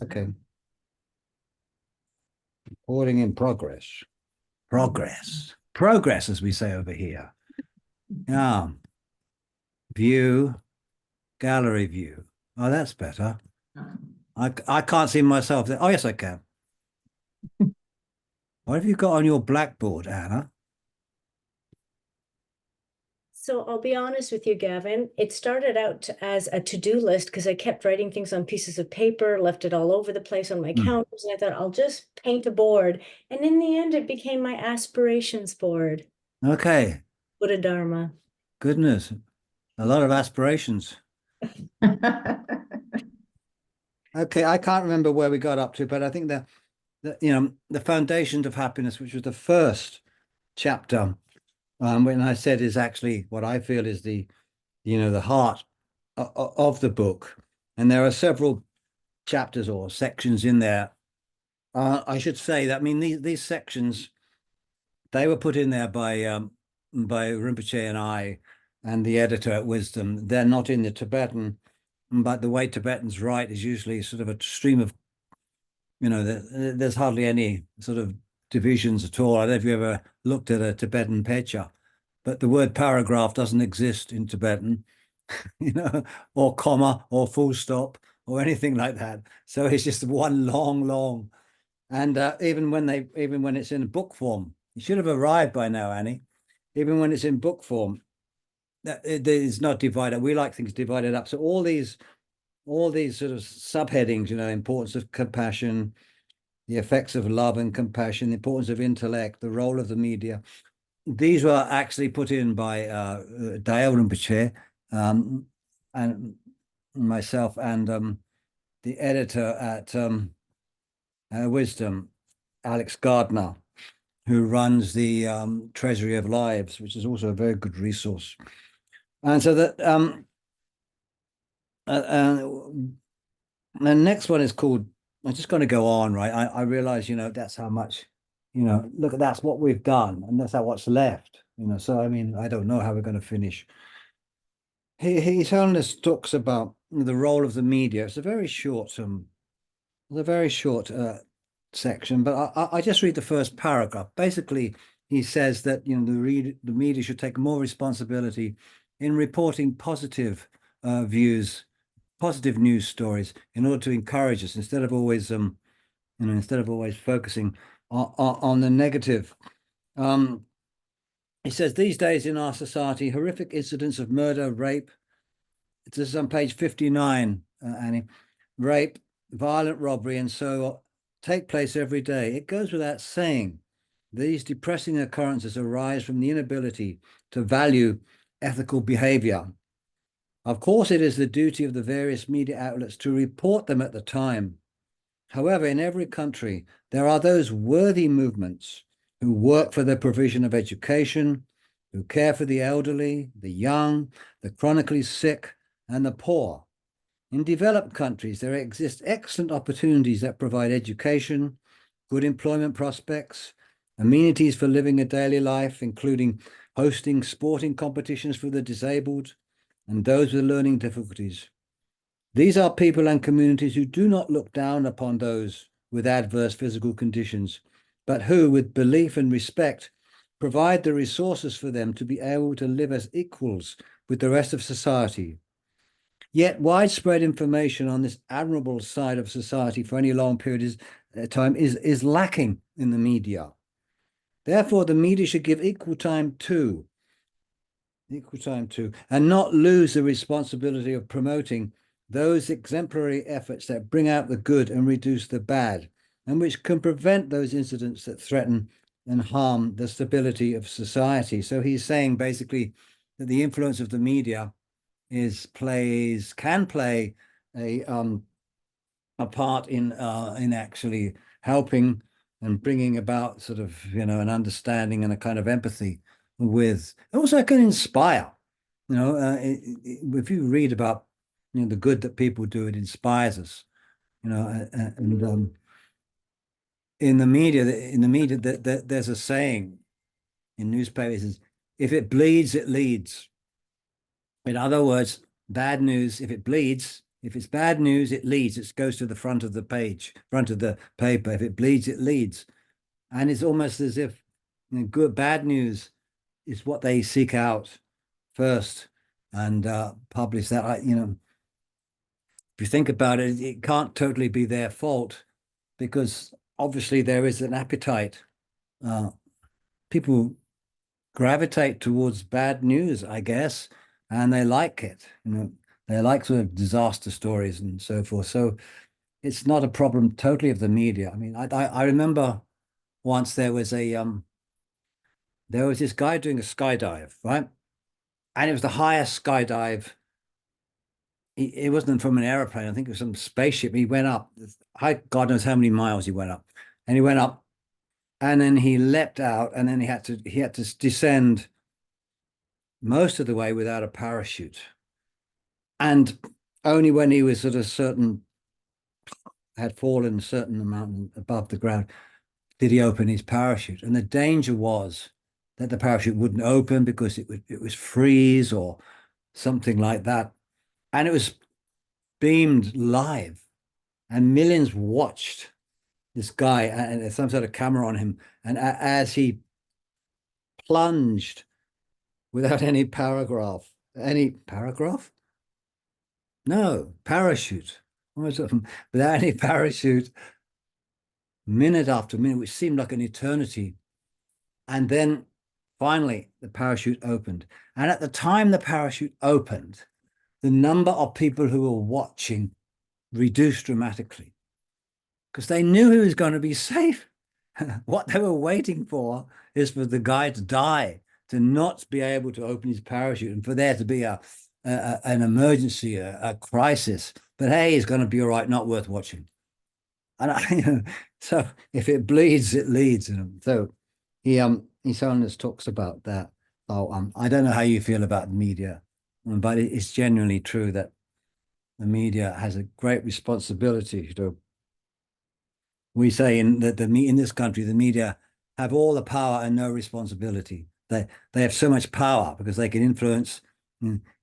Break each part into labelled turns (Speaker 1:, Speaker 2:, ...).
Speaker 1: Okay. Recording in progress. Progress, as we say over here. Yeah. View, gallery view. Oh, that's better. I can't see myself there. Oh, yes, I can. What have you got on your blackboard, Anna?
Speaker 2: So I'll be honest with you, Gavin. It started out as a to-do list because I kept writing things on pieces of paper, left it all over the place on my counters, and I thought I'll just paint a board. And in the end, it became my aspirations board.
Speaker 1: Okay.
Speaker 2: Buddha Dharma.
Speaker 1: Goodness. A lot of aspirations. Okay, I can't remember where we got up to, but I think the foundations of happiness, which was the first chapter, when I said is actually what I feel is the heart of the book. And there are several chapters or sections in there. I should say that, I mean, these sections, they were put in there by Rinpoche and I and the editor at Wisdom. They're not in the Tibetan, but the way Tibetans write is usually sort of a stream of, there's hardly any sort of divisions at all. I don't know if you ever looked at a Tibetan pecha, but the word paragraph doesn't exist in Tibetan, or comma or full stop or anything like that. So it's just one long. And even when it's in book form, you should have arrived by now, Annie. Even when it's in book form, it is not divided. We like things divided up. So all these sort of subheadings, importance of compassion, the effects of love and compassion, the importance of intellect, the role of the media. These were actually put in by Dagyab Rinpoche, and myself and the editor at Wisdom, Alex Gardner, who runs the Treasury of Lives, which is also a very good resource. And so that the next one is called, I'm just going to go on, right? I realize, that's how much, look, that's what we've done, and that's how what's left, So, I mean, I don't know how we're going to finish. His Holiness talks about the role of the media. It's a very short section, but I just read the first paragraph. Basically, he says that the media should take more responsibility in reporting positive views, positive news stories, in order to encourage us instead of always focusing on the negative. He says these days in our society, horrific incidents of murder, rape. This is on page 59, Annie. Rape, violent robbery, and so take place every day. It goes without saying, these depressing occurrences arise from the inability to value ethical behavior. Of course, it is the duty of the various media outlets to report them at the time. However, in every country, there are those worthy movements who work for the provision of education, who care for the elderly, the young, the chronically sick, and the poor. In developed countries, there exist excellent opportunities that provide education, good employment prospects, amenities for living a daily life, including hosting sporting competitions for the disabled and those with learning difficulties. These are people and communities who do not look down upon those with adverse physical conditions, but who, with belief and respect, provide the resources for them to be able to live as equals with the rest of society. Yet widespread information on this admirable side of society for any long period of time is lacking in the media. Therefore, the media should give equal time to, and not lose the responsibility of promoting those exemplary efforts that bring out the good and reduce the bad, and which can prevent those incidents that threaten and harm the stability of society. So he's saying basically that the influence of the media can play a part in actually helping and bringing about sort of an understanding and a kind of empathy with. Also, it can inspire. If you read about the good that people do, it inspires us. And in the media, there's a saying in newspapers: "If it bleeds, it leads." In other words, bad news, if it bleeds, If it's bad news, it leads. It goes to the front of the page, front of the paper. If it bleeds, it leads. And it's almost as if bad news is what they seek out first and publish that. If you think about it, it can't totally be their fault because obviously there is an appetite. People gravitate towards bad news, I guess, and they like it. They like sort of disaster stories and so forth. So it's not a problem totally of the media. I mean, I remember once there was this guy doing a skydive, right? And it was the highest skydive. It wasn't from an airplane. I think it was some spaceship. He went up. God knows how many miles he went up. And he went up, and then he leapt out, and then he had to descend most of the way without a parachute. And only when he was at had fallen a certain amount above the ground did he open his parachute. And the danger was that the parachute wouldn't open because it was freeze or something like that. And it was beamed live, and millions watched this guy and some sort of camera on him. And as he plunged without any paragraph? No, parachute. Without any parachute, minute after minute, which seemed like an eternity. And then finally, the parachute opened. And at the time the parachute opened, the number of people who were watching reduced dramatically because they knew he was going to be safe. What they were waiting for is for the guy to die, to not be able to open his parachute, and for there to be an emergency, a crisis. But hey, it's going to be all right, not worth watching. And so if it bleeds, it leads. So Holiness talks about that. I don't know how you feel about the media, but it's genuinely true that the media has a great responsibility to. We say in this country, the media have all the power and no responsibility. They have so much power because they can influence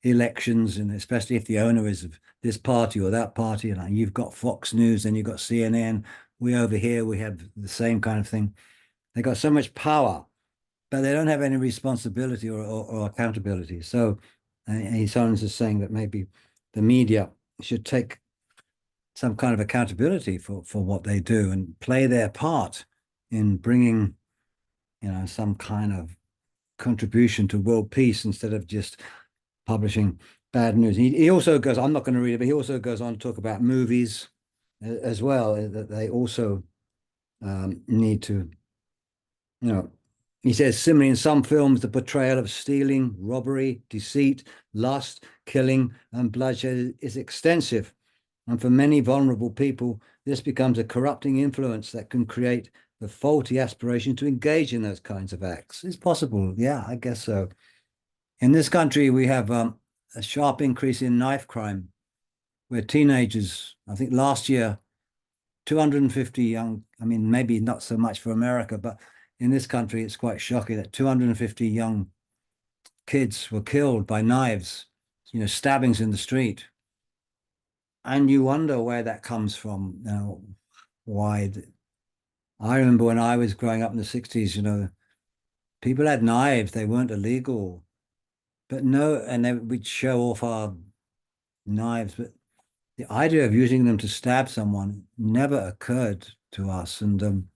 Speaker 1: elections, and especially if the owner is of this party or that party. And you've got Fox News and you've got CNN. We over here, we have the same kind of thing. They got so much power, but they don't have any responsibility or accountability. So Holiness is saying that maybe the media should take some kind of accountability for what they do and play their part in bringing, some kind of contribution to world peace instead of just publishing bad news. He also goes, I'm not going to read it, but he also goes on to talk about movies as well, that they also need to, he says, similarly, in some films, the portrayal of stealing, robbery, deceit, lust, killing, and bloodshed is extensive. And for many vulnerable people, this becomes a corrupting influence that can create the faulty aspiration to engage in those kinds of acts. It's possible. Yeah, I guess so. In this country, we have a sharp increase in knife crime, where teenagers, I think last year, 250 young, I mean, maybe not so much for America, but in this country, it's quite shocking that 250 young kids were killed by knives, stabbings in the street. And you wonder where that comes from. Why? I remember when I was growing up in the 60s, people had knives, they weren't illegal. But no, and we'd show off our knives, but the idea of using them to stab someone never occurred to us. And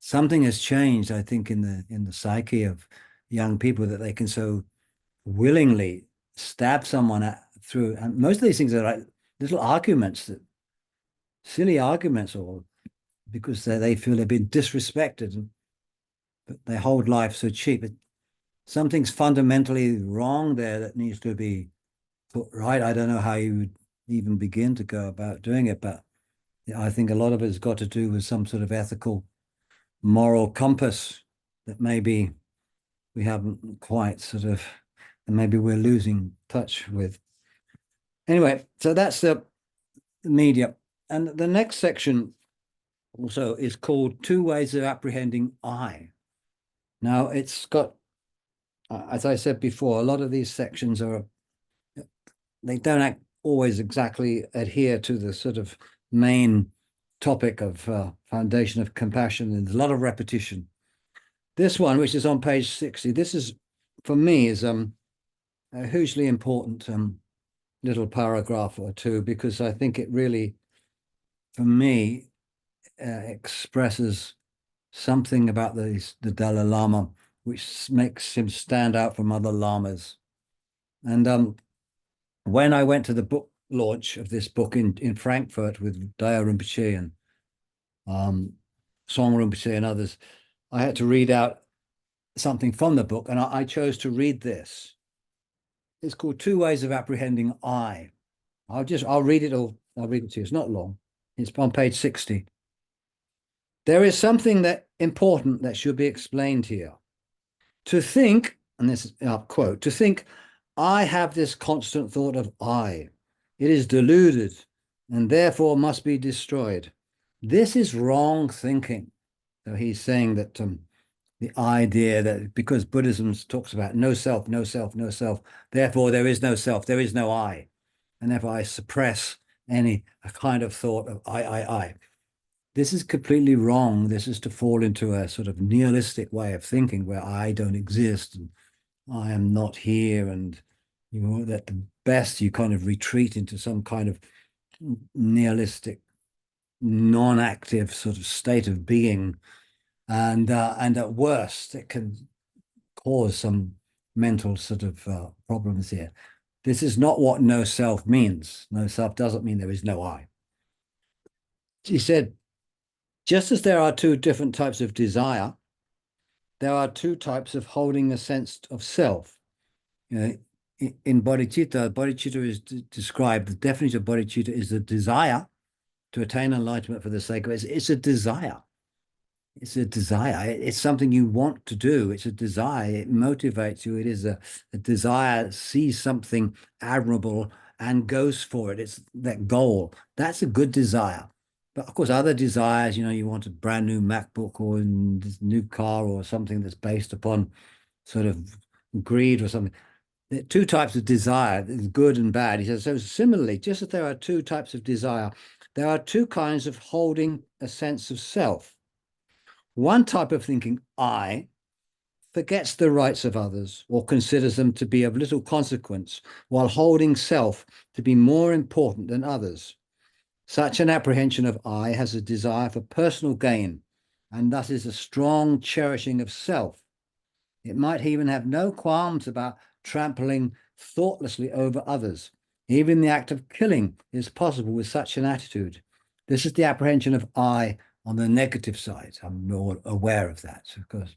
Speaker 1: something has changed, I think, in the psyche of young people, that they can so willingly stab someone through. And most of these things are like little arguments, silly arguments, or because they feel they've been disrespected, but they hold life so cheap. Something's fundamentally wrong there that needs to be put right. I don't know how you would even begin to go about doing it, but I think a lot of it has got to do with some sort of ethical, moral compass that maybe we haven't quite and maybe we're losing touch with. Anyway, so that's the media. And the next section also is called Two Ways of Apprehending I. Now, it's got, as I said before, a lot of these sections they don't always exactly adhere to the sort of main topic of foundation of compassion, and there's a lot of repetition. This one, which is on page 60, this is, for me, is a hugely important little paragraph or two, because I think it really, for me, expresses something about the Dalai Lama which makes him stand out from other lamas. And when I went to the book launch of this book in Frankfurt with Dagyab Rinpoche and Song Rinpoche and others, I had to read out something from the book, and I chose to read this. It's called Two Ways of Apprehending I. I'll read it all. I'll read it to you. It's not long. It's on page 60. There is something that important that should be explained here. To think, and this is a quote, to think, I have this constant thought of I. It is deluded and therefore must be destroyed. This is wrong thinking. So he's saying that the idea that because Buddhism talks about no self, no self, no self, therefore there is no self, there is no I. And therefore I suppress any kind of thought of I. This is completely wrong. This is to fall into a sort of nihilistic way of thinking where I don't exist and I am not here. And you know, at the best, you kind of retreat into some kind of nihilistic, non-active sort of state of being. And at worst, it can cause some mental sort of problems here. This is not what no self means. No self doesn't mean there is no I. He said, just as there are two different types of desire, there are two types of holding a sense of self. You know, in bodhicitta is described, the definition of bodhicitta is the desire to attain enlightenment for the sake of it. It's a desire. It's a desire. It's something you want to do. It's a desire. It motivates you. It is a desire, sees something admirable and goes for it. It's that goal. That's a good desire. But of course, other desires, you know, you want a brand new MacBook or a new car or something that's based upon sort of greed or something. There are two types of desire, good and bad. He says, so similarly, just as there are two types of desire, there are two kinds of holding a sense of self. One type of thinking, I, forgets the rights of others or considers them to be of little consequence, while holding self to be more important than others. Such an apprehension of I has a desire for personal gain, and thus is a strong cherishing of self. It might even have no qualms about trampling thoughtlessly over others. Even the act of killing is possible with such an attitude. This is the apprehension of I on the negative side. I'm more aware of that, of course.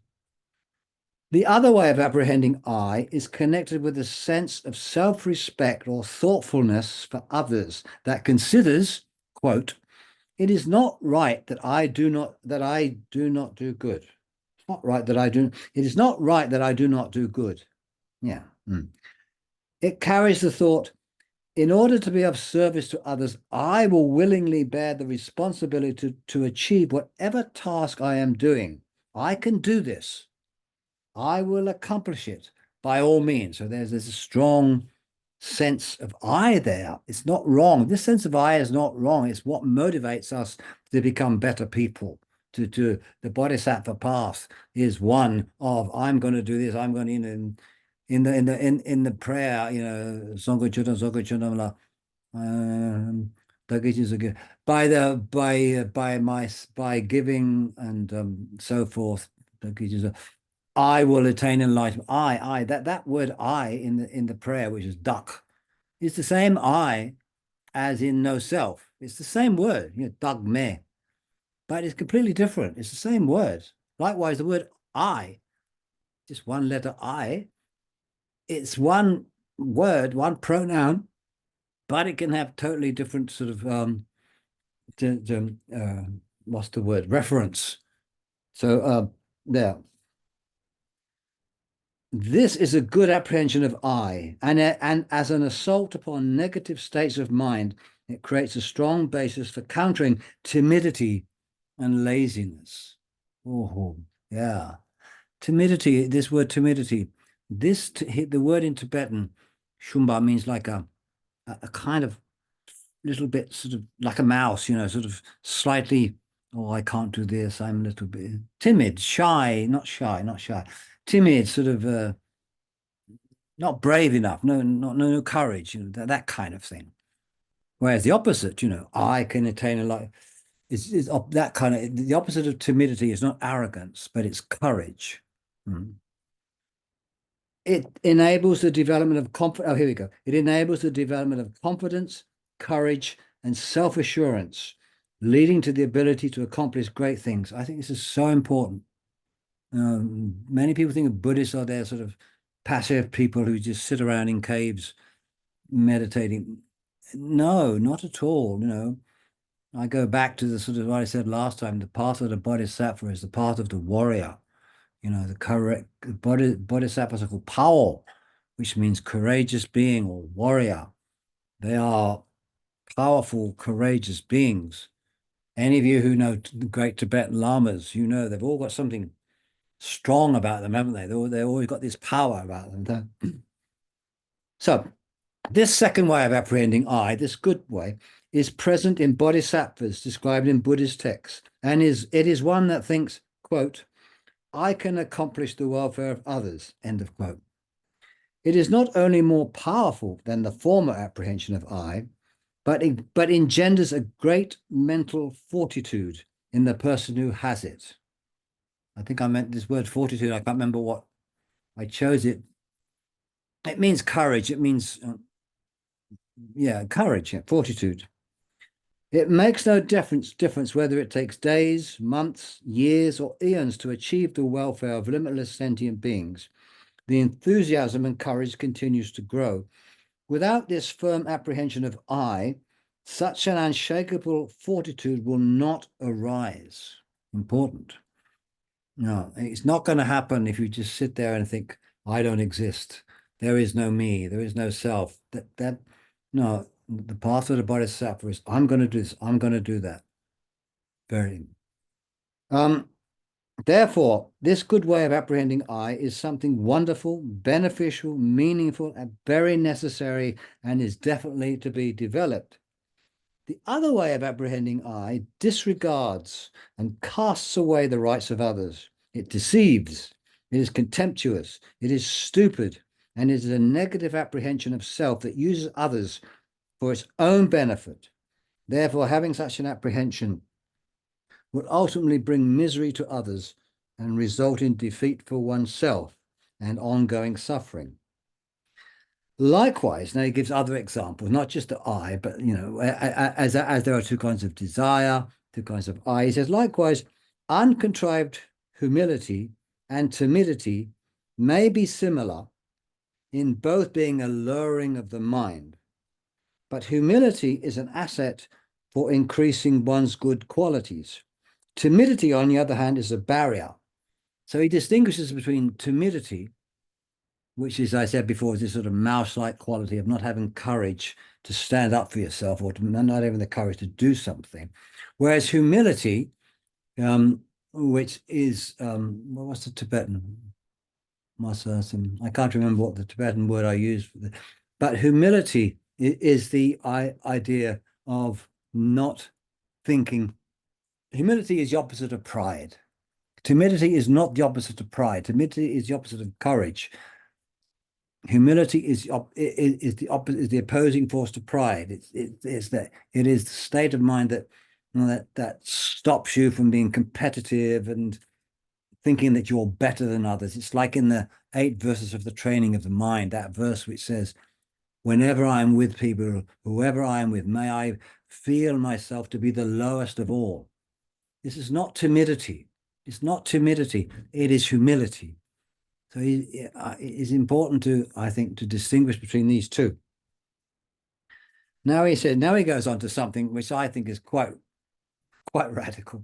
Speaker 1: The other way of apprehending I is connected with a sense of self-respect or thoughtfulness for others that considers, quote, it is not right that I do not do good. It's not right that it is not right that I do not do good. Yeah. It carries the thought, in order to be of service to others, I will willingly bear the responsibility to achieve whatever task I am doing. I can do this. I will accomplish it by all means. So there's a strong sense of I there. It's not wrong. This sense of I is not wrong. It's what motivates us to become better people. To the Bodhisattva path is one of I'm going to do this. I'm going to in the prayer, you know, by giving and so forth. I will attain enlightenment. That word I in the prayer, which is duck, is the same I as in no self. It's the same word, you know, dag me, but it's completely different. It's the same word. Likewise, the word I, just one letter I, it's one word, one pronoun, but it can have totally different sort of what's the word? Reference. So there. This is a good apprehension of I, and as an assault upon negative states of mind, it creates a strong basis for countering timidity and laziness. Oh, yeah. Timidity, this word timidity, the word in Tibetan, shumba, means like a a kind of little bit sort of like a mouse, you know, sort of slightly, oh, I can't do this. I'm a little bit timid, not shy, timid, sort of not brave enough, no courage, you know, that kind of thing. Whereas the opposite, you know, I can attain a lot. Is that kind of the opposite of timidity is not arrogance, but it's courage. It enables the development of confidence. Oh, here we go. It enables the development of confidence, courage, and self-assurance, leading to the ability to accomplish great things. I think this is so important. Many people think of Buddhists are they're sort of passive people who just sit around in caves meditating. No, not at all. You know, I go back to the sort of what I said last time, the path of the Bodhisattva is the path of the warrior. You know, the correct Bodhisattvas are called Pao, which means courageous being or warrior. They are powerful, courageous beings. Any of you who know the great Tibetan lamas, you know they've all got something strong about them, haven't they? They've always got this power about them. So this second way of apprehending I, this good way, is present in bodhisattvas described in Buddhist texts, and it is one that thinks, quote, I can accomplish the welfare of others, end of quote. It is not only more powerful than the former apprehension of I, but engenders a great mental fortitude in the person who has it. I think I meant this word fortitude. I can't remember what I chose it. It means courage. It means, courage, fortitude. It makes no difference whether it takes days, months, years, or eons to achieve the welfare of limitless sentient beings. The enthusiasm and courage continues to grow. Without this firm apprehension of I, such an unshakable fortitude will not arise. Important. No, it's not going to happen if you just sit there and think, I don't exist. There is no me. There is no self. No, the path of the Bodhisattva is, I'm going to do this. I'm going to do that. Very. Therefore, this good way of apprehending I is something wonderful, beneficial, meaningful, and very necessary, and is definitely to be developed. The other way of apprehending I disregards and casts away the rights of others. It deceives, it is contemptuous, it is stupid, and it is a negative apprehension of self that uses others for its own benefit. Therefore, having such an apprehension would ultimately bring misery to others and result in defeat for oneself and ongoing suffering. Likewise, now he gives other examples, not just the I, but, you know, as there are two kinds of desire, two kinds of I. He says, likewise, uncontrived humility and timidity may be similar in both being a lowering of the mind, but humility is an asset for increasing one's good qualities. Timidity, on the other hand, is a barrier. So he distinguishes between timidity, which is, I said before, is this sort of mouse-like quality of not having courage to stand up for yourself or not having the courage to do something. Whereas humility, which is, what's the Tibetan? I can't remember what the Tibetan word I used for that. But humility is the idea of not thinking. Humility is the opposite of pride. Timidity is not the opposite of pride. Timidity is the opposite of courage. Humility is the opposing force to pride. It is the state of mind that, you know, that stops you from being competitive and thinking that you're better than others. It's like in the 8 verses of the training of the mind, that verse which says, whenever I'm with people, whoever I am with, may I feel myself to be the lowest of all. This is not timidity. It's not timidity. It is humility. So it is important to, I think, to distinguish between these two. Now he goes on to something which I think is quite radical.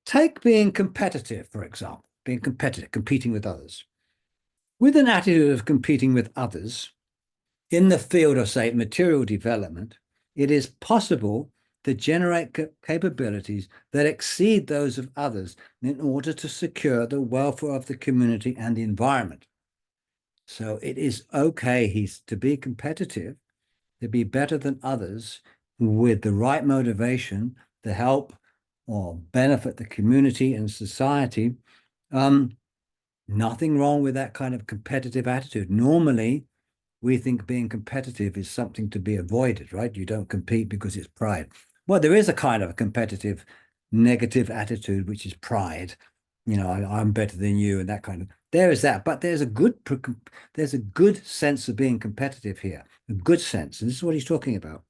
Speaker 1: Take being competitive, for example, being competitive, competing with others. With an attitude of competing with others in the field of, say, material development, it is possible to generate capabilities that exceed those of others in order to secure the welfare of the community and the environment. So it is okay to be competitive, to be better than others with the right motivation to help or benefit the community and society, nothing wrong with that kind of competitive attitude. Normally, we think being competitive is something to be avoided, right? You don't compete because it's pride. Well, there is a kind of a competitive negative attitude, which is pride. I'm better than you and that kind of, there is that, but there's a good sense of being competitive here, a good sense. And this is what he's talking about.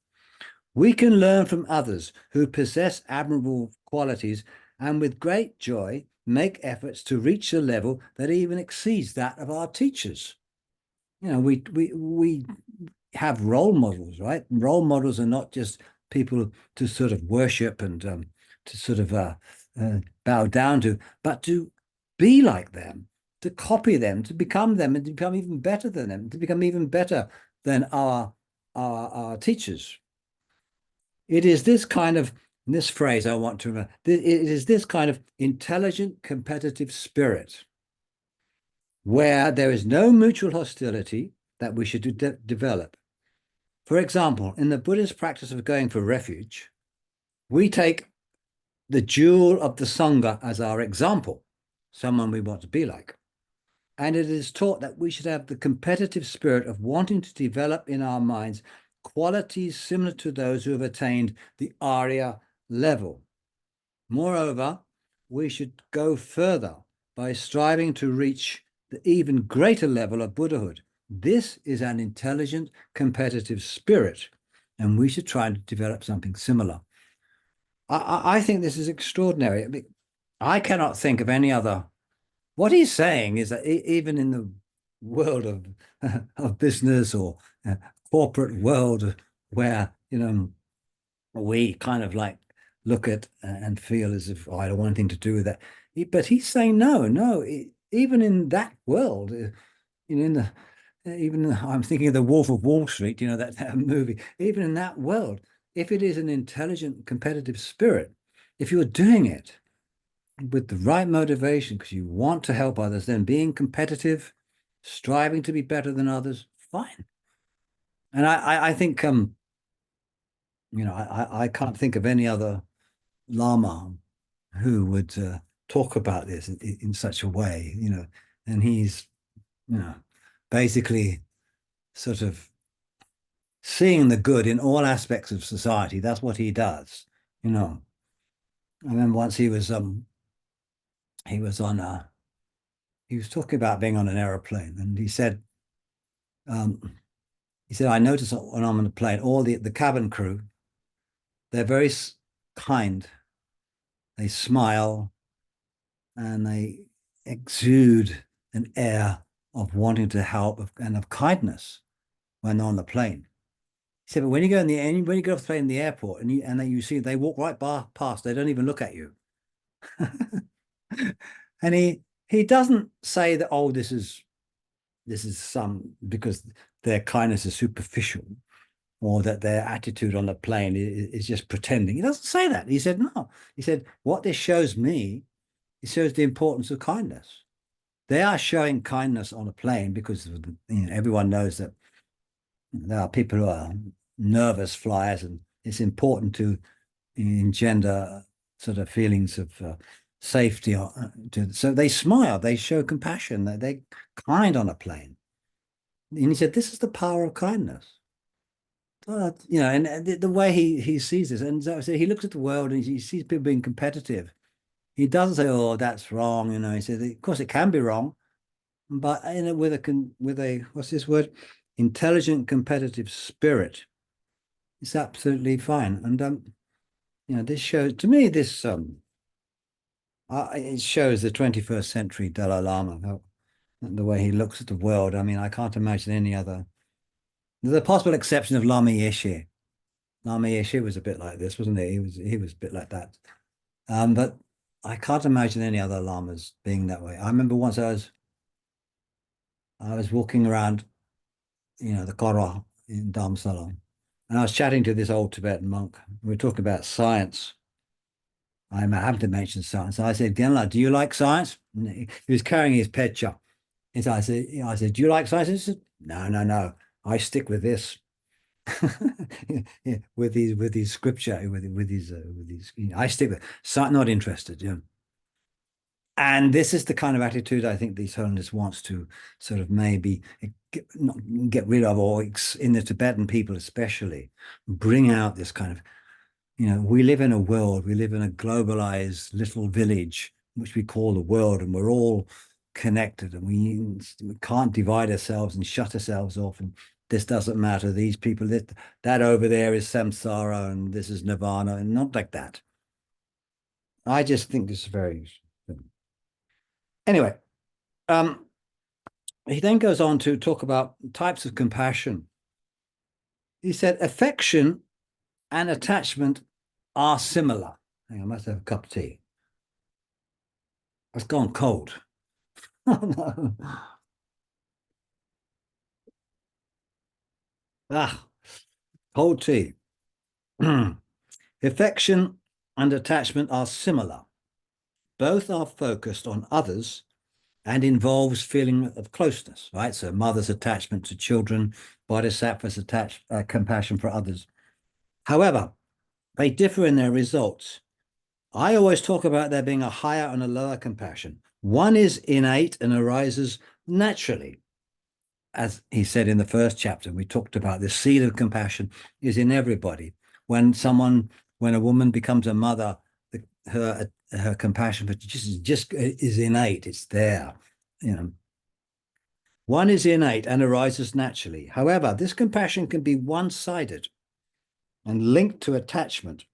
Speaker 1: We can learn from others who possess admirable qualities and with great joy make efforts to reach a level that even exceeds that of our teachers. We have role models, right? Role models are not just people to sort of worship and to sort of bow down to, but to be like them, to copy them, to become them, and to become even better than them, to become even better than our teachers. It is this kind of, this phrase I want to remember, it is this kind of intelligent, competitive spirit where there is no mutual hostility that we should develop. For example, in the Buddhist practice of going for refuge, we take the jewel of the Sangha as our example, someone we want to be like. And it is taught that we should have the competitive spirit of wanting to develop in our minds qualities similar to those who have attained the Arya level. Moreover, we should go further by striving to reach the even greater level of Buddhahood. This is an intelligent, competitive spirit, and we should try to develop something similar. I think this is extraordinary. I cannot think of any other. What he's saying is that even in the world of business or corporate world where, we kind of like look at and feel as if, I don't want anything to do with that. But he's saying, no, even in that world, I'm thinking of The Wolf of Wall Street, that movie, even in that world, if it is an intelligent, competitive spirit, if you're doing it with the right motivation because you want to help others, then being competitive, striving to be better than others, fine. And I think, I can't think of any other Lama who would talk about this in such a way, and he's, basically sort of seeing the good in all aspects of society. That's what he does, I remember once he was talking about being on an aeroplane, and he said, I notice when I'm on a plane, all the cabin crew, they're very kind. They smile and they exude an air of wanting to help and of kindness when they're on the plane. He said, but when you go when you go off the plane in the airport and then you see they walk right past, they don't even look at you. And he doesn't say that, oh, this is some because their kindness is superficial or that their attitude on the plane is just pretending. He doesn't say that. He said, no. He said, what this shows me, it shows the importance of kindness. They are showing kindness on a plane because everyone knows that there are people who are nervous flyers, and it's important to engender sort of feelings of safety. So they smile, they show compassion, they're kind on a plane. And he said, this is the power of kindness. And the way he sees this, and so he looks at the world and he sees people being competitive. He doesn't say, "Oh, that's wrong." He says, "Of course, it can be wrong, but with a what's this word? Intelligent, competitive spirit, it's absolutely fine." And this shows to me this it shows the 21st century Dalai Lama, the way he looks at the world. I mean, I can't imagine any other. The possible exception of Lama Yeshe. Lama Yeshe was a bit like this, wasn't he? He was a bit like that. But I can't imagine any other lamas being that way. I remember once I was walking around, the Kora in Dharamsala, and I was chatting to this old Tibetan monk. We were talking about science. I happened to mention science. I said, Genla, do you like science? And he was carrying his pecha. And so I said, do you like science? He said, no. I stick with this. Yeah, with these scripture, with these, I stick with, so not interested. Yeah. And this is the kind of attitude I think these Holiness wants to sort of maybe not get rid of, or in the Tibetan people especially, bring out this kind of, we live in a world, we live in a globalized little village, which we call the world, and we're all connected, and we can't divide ourselves and shut ourselves off, and this doesn't matter. These people, that over there is samsara, and this is nirvana, and not like that. I just think this is very, anyway. He then goes on to talk about types of compassion. He said, affection and attachment are similar. Hang on, I must have a cup of tea. It's gone cold. Oh, no. Ah, cold tea. Affection and attachment are similar. Both are focused on others and involves feeling of closeness, right? So mother's attachment to children, bodhisattva's compassion for others. However, they differ in their results. I always talk about there being a higher and a lower compassion. One is innate and arises naturally. As he said in the first chapter, we talked about the seed of compassion is in everybody. When a woman becomes a mother, her compassion for just is innate. It's there. One is innate and arises naturally. However, this compassion can be one-sided and linked to attachment,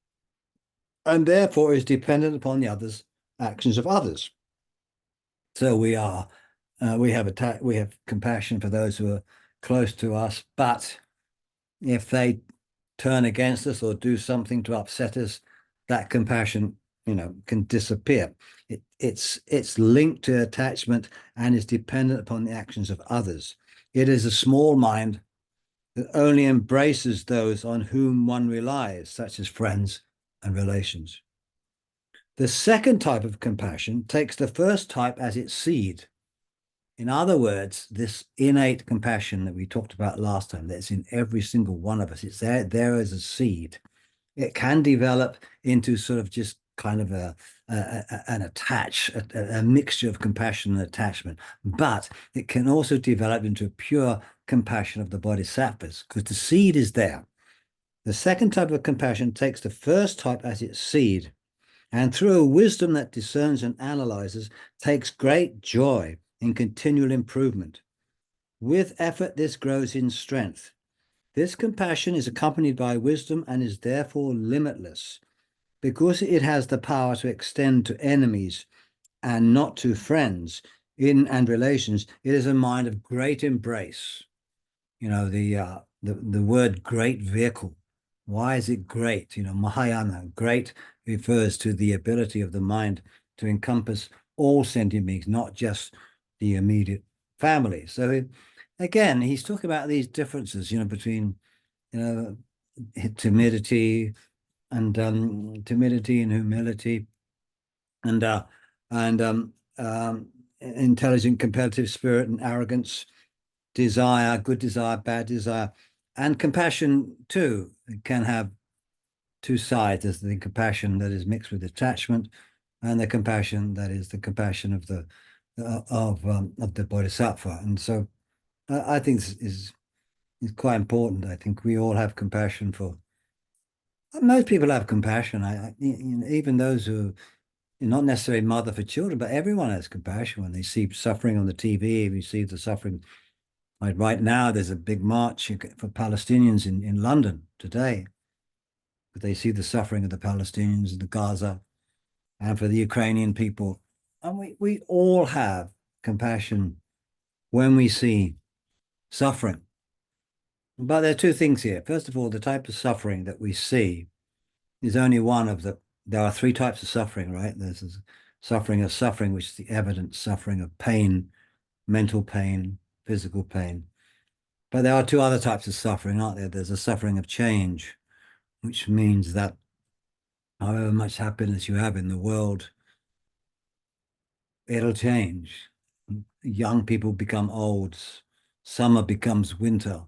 Speaker 1: and therefore is dependent upon the actions of others. So we have compassion for those who are close to us, but if they turn against us or do something to upset us, that compassion, can disappear. It's linked to attachment and is dependent upon the actions of others. It is a small mind that only embraces those on whom one relies, such as friends and relations. The second type of compassion takes the first type as its seed. In other words, this innate compassion that we talked about last time, that's in every single one of us, it's there as a seed. It can develop into sort of just kind of a mixture of compassion and attachment, but it can also develop into a pure compassion of the bodhisattvas, because the seed is there. The second type of compassion takes the first type as its seed, and through a wisdom that discerns and analyzes, takes great joy in continual improvement. With effort, this grows in strength. This compassion is accompanied by wisdom and is therefore limitless, because it has the power to extend to enemies and not to friends and relations. It is a mind of great embrace. The word great vehicle. Why is it great? Mahayana, great refers to the ability of the mind to encompass all sentient beings, not just the immediate family. So again, he's talking about these differences, between, timidity and humility, and intelligent competitive spirit and arrogance, desire, good desire, bad desire, and compassion too. It can have two sides. There's the compassion that is mixed with attachment, and the compassion that is the compassion of the bodhisattva. And so I think this is quite important. I think we all have compassion for. Most people have compassion. Even those who are not necessarily mother for children, but everyone has compassion when they see suffering on the TV. We see the suffering. Like right now, there's a big march for Palestinians in London today. But they see the suffering of the Palestinians in the Gaza, and for the Ukrainian people. And we all have compassion when we see suffering. But there are two things here. First of all, the type of suffering that we see is only one of there are three types of suffering, right? There's this suffering, which is the evident suffering of pain, mental pain, physical pain. But there are two other types of suffering, aren't there? There's a suffering of change, which means that however much happiness you have in the world, it'll change. Young people become old. Summer becomes winter.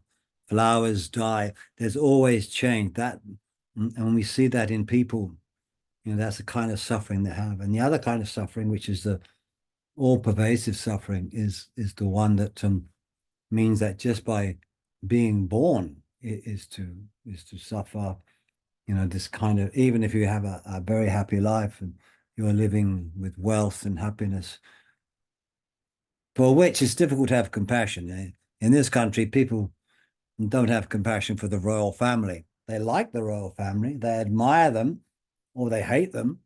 Speaker 1: flowers die. There's always change. And we see that in people. That's the kind of suffering they have. And the other kind of suffering, which is the all-pervasive suffering, is the one that means that just by being born is to suffer. This kind of, even if you have a very happy life and you're living with wealth and happiness, for which it's difficult to have compassion. In this country, people don't have compassion for the royal family. They like the royal family, they admire them, or they hate them,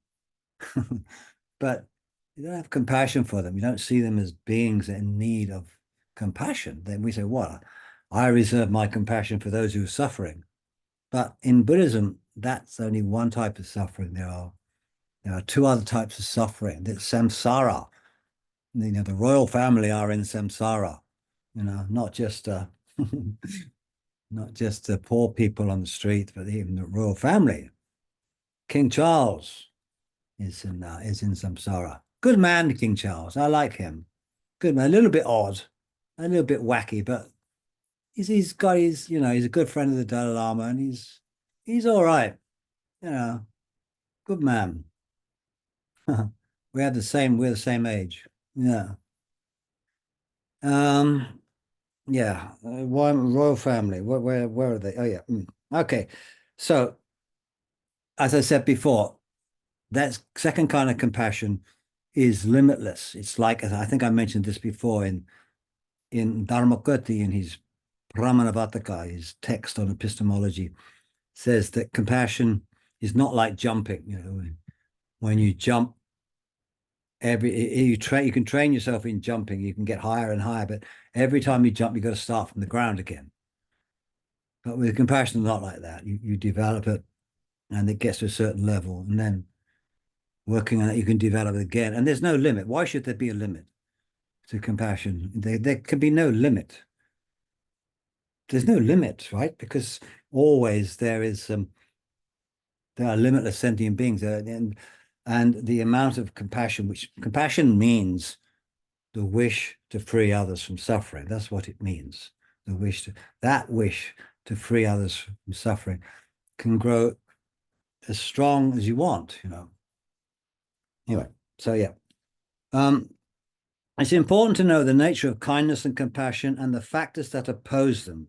Speaker 1: but you don't have compassion for them. You don't see them as beings in need of compassion. Then we say, well, I reserve my compassion for those who are suffering. But in Buddhism, that's only one type of suffering. There are two other types of suffering. There's samsara. The royal family are in samsara. Not just not just the poor people on the street, but even the royal family. King Charles is in samsara. Good man, King Charles. I like him. Good man. A little bit odd, a little bit wacky, but he's got his, he's a good friend of the Dalai Lama, and he's all right. Good man. We're the same age. Yeah. Yeah. Why royal family? Where are they? Oh yeah. Okay. So, as I said before, that second kind of compassion is limitless. It's like, I think I mentioned this before in Dharmakirti, in his Brahmanavataka, his text on epistemology, says that compassion is not like jumping. When you jump, you can train yourself in jumping. You can get higher and higher, but every time you jump, you've got to start from the ground again. But with compassion, not like that. You develop it, and it gets to a certain level, and then working on it, you can develop it again. And there's no limit. Why should there be a limit to compassion? There can be no limit. There's no limit, right? Because always there are limitless sentient beings, and the amount of compassion, which compassion means the wish to free others from suffering. That's what it means. That wish to free others from suffering can grow as strong as you want, Anyway, so yeah. It's important to know the nature of kindness and compassion and the factors that oppose them.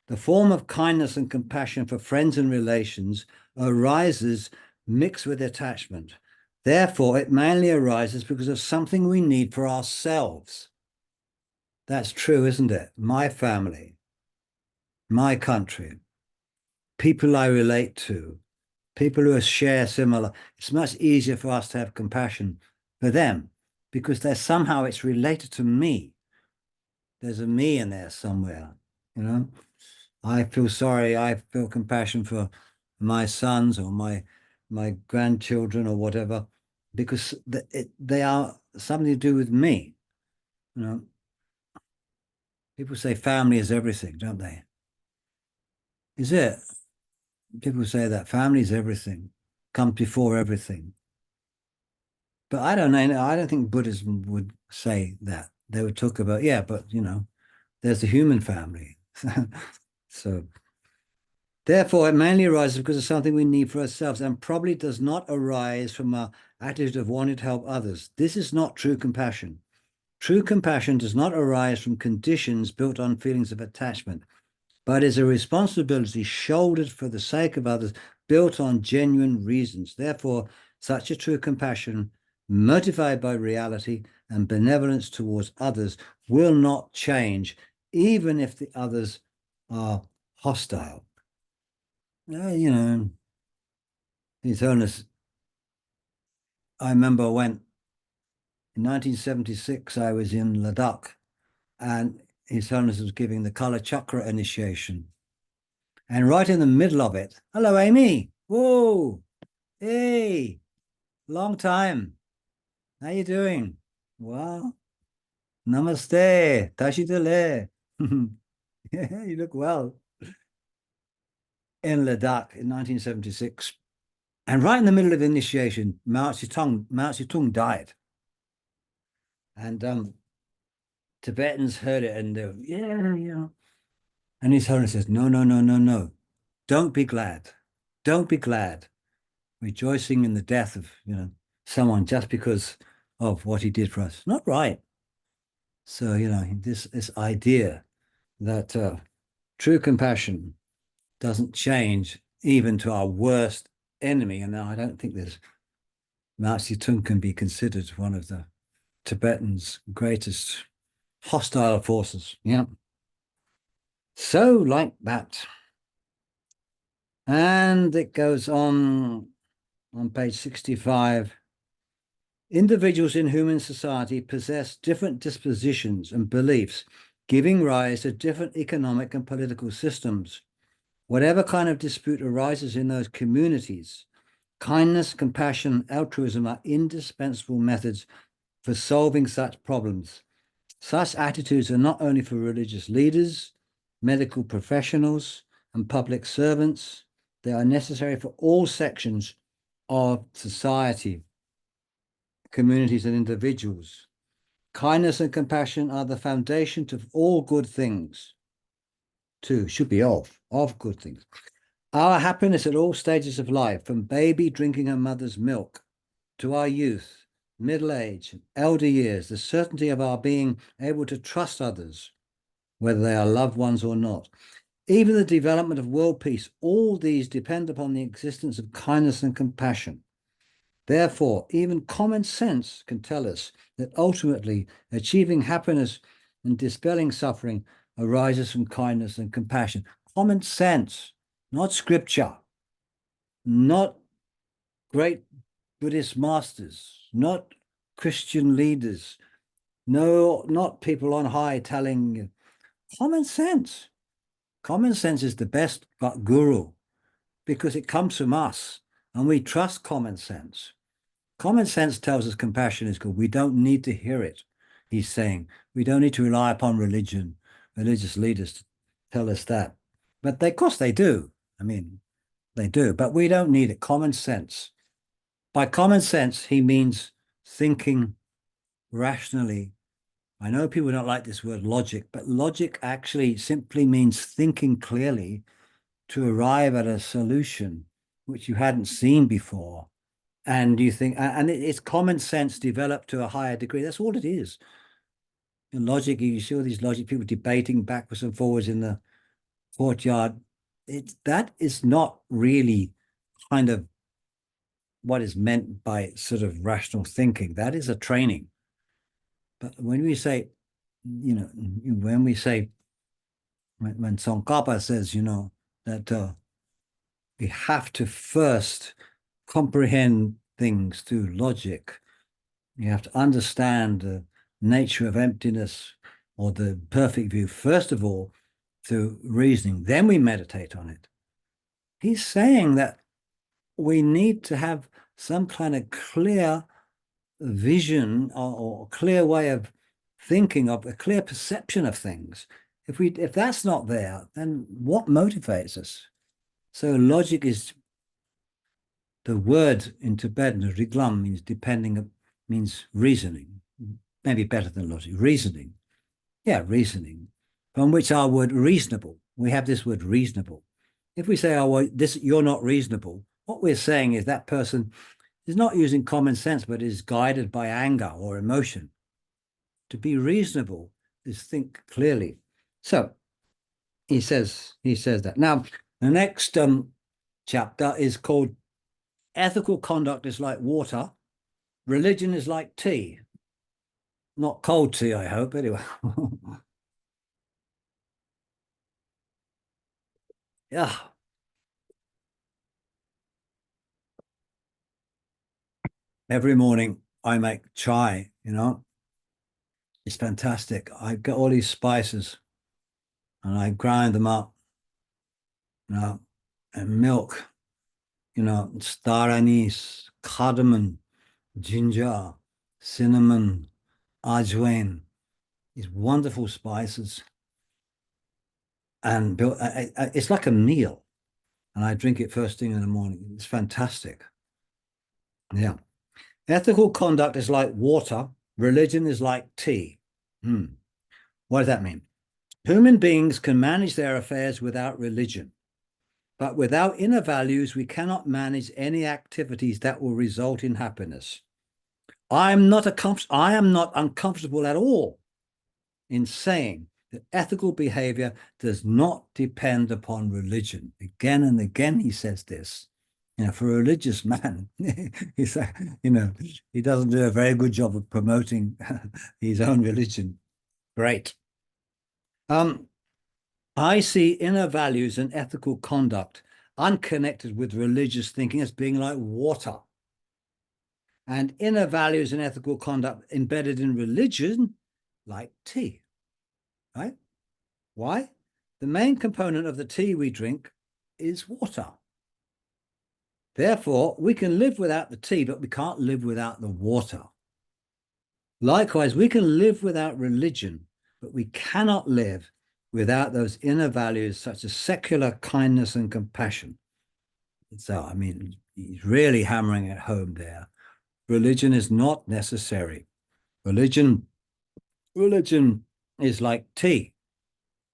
Speaker 1: The form of kindness and compassion for friends and relations arises mixed with attachment. Therefore, it mainly arises because of something we need for ourselves. That's true, isn't it? My family, my country, people I relate to, people who share similar. It's much easier for us to have compassion for them because somehow it's related to me. There's a me in there somewhere, I feel sorry. I feel compassion for my sons or my grandchildren or whatever, because they are something to do with me. People say family is everything, don't they? Is it? People say that family is everything, comes before everything. But I don't know. I don't think Buddhism would say that. They would talk about, yeah, but there's the human family. So therefore, it mainly arises because of something we need for ourselves and probably does not arise from our attitude of wanting to help others. This is not true compassion. True compassion does not arise from conditions built on feelings of attachment, but is a responsibility shouldered for the sake of others, built on genuine reasons. Therefore, such a true compassion, motivated by reality and benevolence towards others, will not change, even if the others are hostile. His Holiness, I remember when in 1976 I was in Ladakh, and His Holiness was giving the Kala Chakra initiation. And right in the middle of it, hello, Amy. Whoa, hey, long time. How you doing? Well, namaste, tashitale. You look well. In Ladakh in 1976. And right in the middle of the initiation, Mao Zedong died. And Tibetans heard it and they were, yeah. And His Holiness says, no, no, no, no, no. Don't be glad. Don't be glad. Rejoicing in the death of, someone just because of what he did for us. Not right. So, this idea that true compassion doesn't change even to our worst enemy. And I don't think Mao Zedong can be considered one of the Tibetans' greatest hostile forces. Yeah. So like that. And it goes on page 65. Individuals in human society possess different dispositions and beliefs, giving rise to different economic and political systems. Whatever kind of dispute arises in those communities, kindness, compassion, altruism are indispensable methods for solving such problems. Such attitudes are not only for religious leaders, medical professionals, and public servants, they are necessary for all sections of society, communities, and individuals. Kindness and compassion are the foundation of all good things. Should be of good things. Our happiness at all stages of life, from baby drinking her mother's milk to our youth, middle age, elder years, the certainty of our being able to trust others, whether they are loved ones or not. Even the development of world peace, all these depend upon the existence of kindness and compassion. Therefore, even common sense can tell us that ultimately achieving happiness and dispelling suffering arises from kindness and compassion. Common sense, not scripture, not great Buddhist masters, not Christian leaders, no, not people on high telling you. Common sense. Common sense is the best guru because it comes from us and we trust common sense. Common sense tells us compassion is good. We don't need to hear it. He's saying we don't need to rely upon religion, religious leaders to tell us that. But of course they do. I mean, they do, but we don't need it. Common sense. By common sense, he means thinking rationally. I know people don't like this word logic, but logic actually simply means thinking clearly to arrive at a solution which you hadn't seen before. And you think, and it's common sense developed to a higher degree. That's all it is. In logic, you see all these logic people debating backwards and forwards in the courtyard. That is not really kind of what is meant by sort of rational thinking. That is a training. But when we say, when we say, when Tsongkhapa says, that we have to first comprehend things through logic. You have to understand the nature of emptiness or the perfect view, first of all, through reasoning. Then we meditate on it. He's saying that we need to have some kind of clear vision or clear way of thinking, of a clear perception of things. If that's not there, then what motivates us? So logic is the word in Tibetan, riglam, means reasoning, maybe better than logic, reasoning. Yeah, reasoning, from which our word reasonable. We have this word reasonable. If we say, you're not reasonable, what we're saying is that person is not using common sense, but is guided by anger or emotion. To be reasonable is think clearly. So he says that. Now, the next chapter is called Ethical Conduct is Like Water, Religion is Like Tea. Not cold tea, I hope, anyway. Yeah. Every morning I make chai, It's fantastic. I get all these spices and I grind them up, and milk, star anise, cardamom, ginger, cinnamon, ajwain, these wonderful spices. And it's like a meal. And I drink it first thing in the morning. It's fantastic. Yeah. Ethical conduct is like water. Religion is like tea. What does that mean? Human beings can manage their affairs without religion, but without inner values, we cannot manage any activities that will result in happiness. I am not uncomfortable at all in saying that ethical behavior does not depend upon religion. Again and again, he says this. For a religious man, he's like, he doesn't do a very good job of promoting his own religion. Great. I see inner values and ethical conduct unconnected with religious thinking as being like water. And inner values and ethical conduct embedded in religion like tea, right? Why? The main component of the tea we drink is water. Therefore, we can live without the tea, but we can't live without the water. Likewise, we can live without religion, but we cannot live without those inner values such as secular kindness and compassion. So, I mean, he's really hammering it home there. Religion is not necessary. Religion is like tea.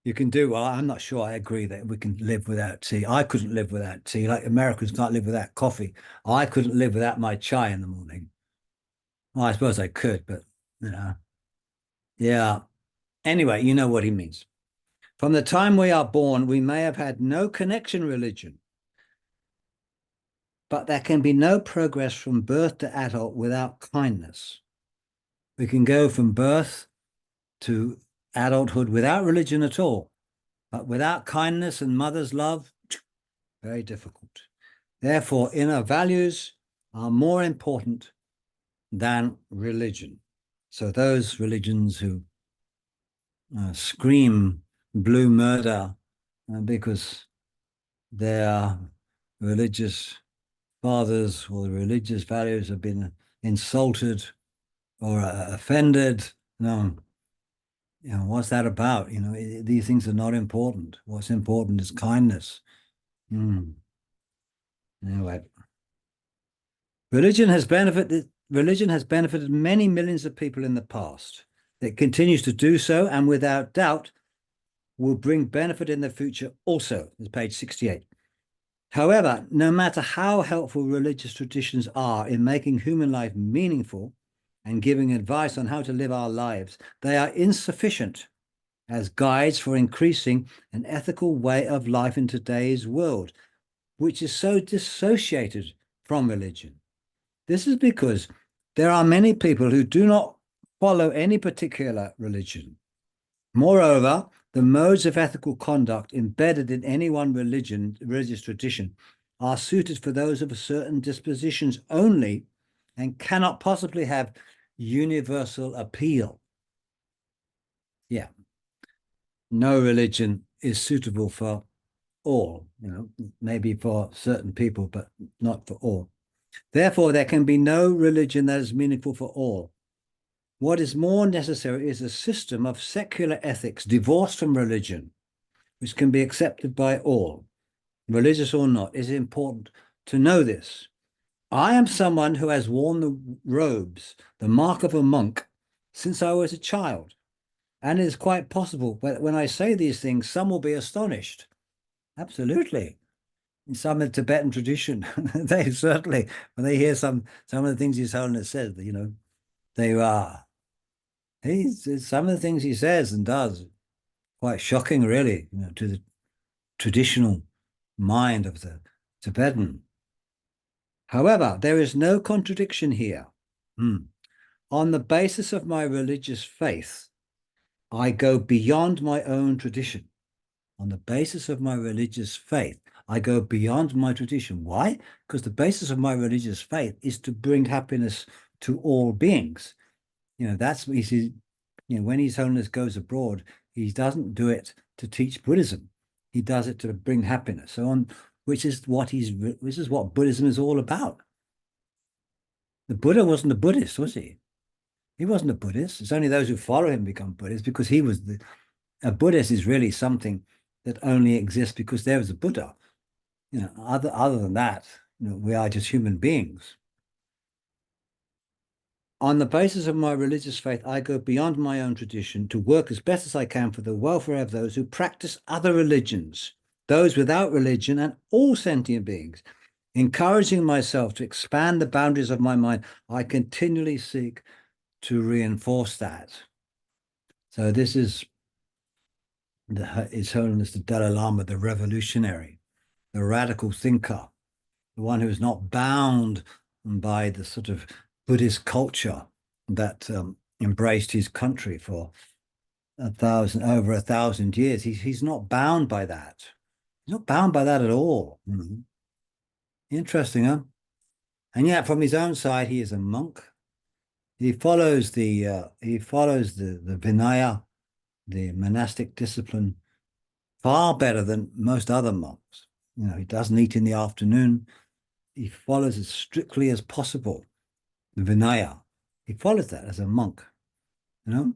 Speaker 1: You can do, well, I'm not sure I agree that we can live without tea. I couldn't live without tea, like Americans can't live without coffee. I couldn't live without my chai in the morning. Well, I suppose I could, but, yeah. Anyway, you know what he means. From the time we are born, we may have had no connection religion, but there can be no progress from birth to adult without kindness. We can go from birth to adulthood without religion at all, but without kindness and mother's love, very difficult. Therefore, inner values are more important than religion. So those religions who scream blue murder because their religious fathers or the religious values have been insulted or offended. No, what's that about? These things are not important. What's important is kindness. Anyway, religion has benefited many millions of people in the past. It continues to do so, and without doubt will bring benefit in the future also. It's page 68. However, no matter how helpful religious traditions are in making human life meaningful and giving advice on how to live our lives, they are insufficient as guides for increasing an ethical way of life in today's world, which is so dissociated from religion. This is because there are many people who do not follow any particular religion. Moreover, the modes of ethical conduct embedded in any one religious tradition are suited for those of certain dispositions only and cannot possibly have universal appeal. Yeah. No religion is suitable for all, maybe for certain people, but not for all. Therefore, there can be no religion that is meaningful for all. What is more necessary is a system of secular ethics divorced from religion, which can be accepted by all, religious or not. It is important to know this. I am someone who has worn the robes, the mark of a monk, since I was a child. And it is quite possible that when I say these things, some will be astonished. Absolutely. In some of the Tibetan tradition, they certainly, when they hear some of the things His Holiness says, they are. Some of the things he says and does, quite shocking, really, to the traditional mind of the Tibetan. However, there is no contradiction here. On the basis of my religious faith, I go beyond my own tradition. On the basis of my religious faith, I go beyond my tradition. Why? Because the basis of my religious faith is to bring happiness to all beings. That's what he says. When His Holiness goes abroad, he doesn't do it to teach Buddhism. He does it to bring happiness. Which is what Buddhism is all about. The Buddha wasn't a Buddhist, was he? He wasn't a Buddhist. It's only those who follow him become Buddhists because a Buddhist is really something that only exists because there was a Buddha. Other than that, we are just human beings. On the basis of my religious faith, I go beyond my own tradition to work as best as I can for the welfare of those who practice other religions, those without religion, and all sentient beings. Encouraging myself to expand the boundaries of my mind, I continually seek to reinforce that. So this is His Holiness the Dalai Lama, the revolutionary, the radical thinker, the one who is not bound by the sort of Buddhist culture that embraced his country for over 1,000 years. He's not bound by that. He's not bound by that at all. Interesting, huh? And yet, from his own side, he is a monk. He follows the Vinaya, the monastic discipline, far better than most other monks. He doesn't eat in the afternoon. He follows as strictly as possible the Vinaya. He follows that as a monk, and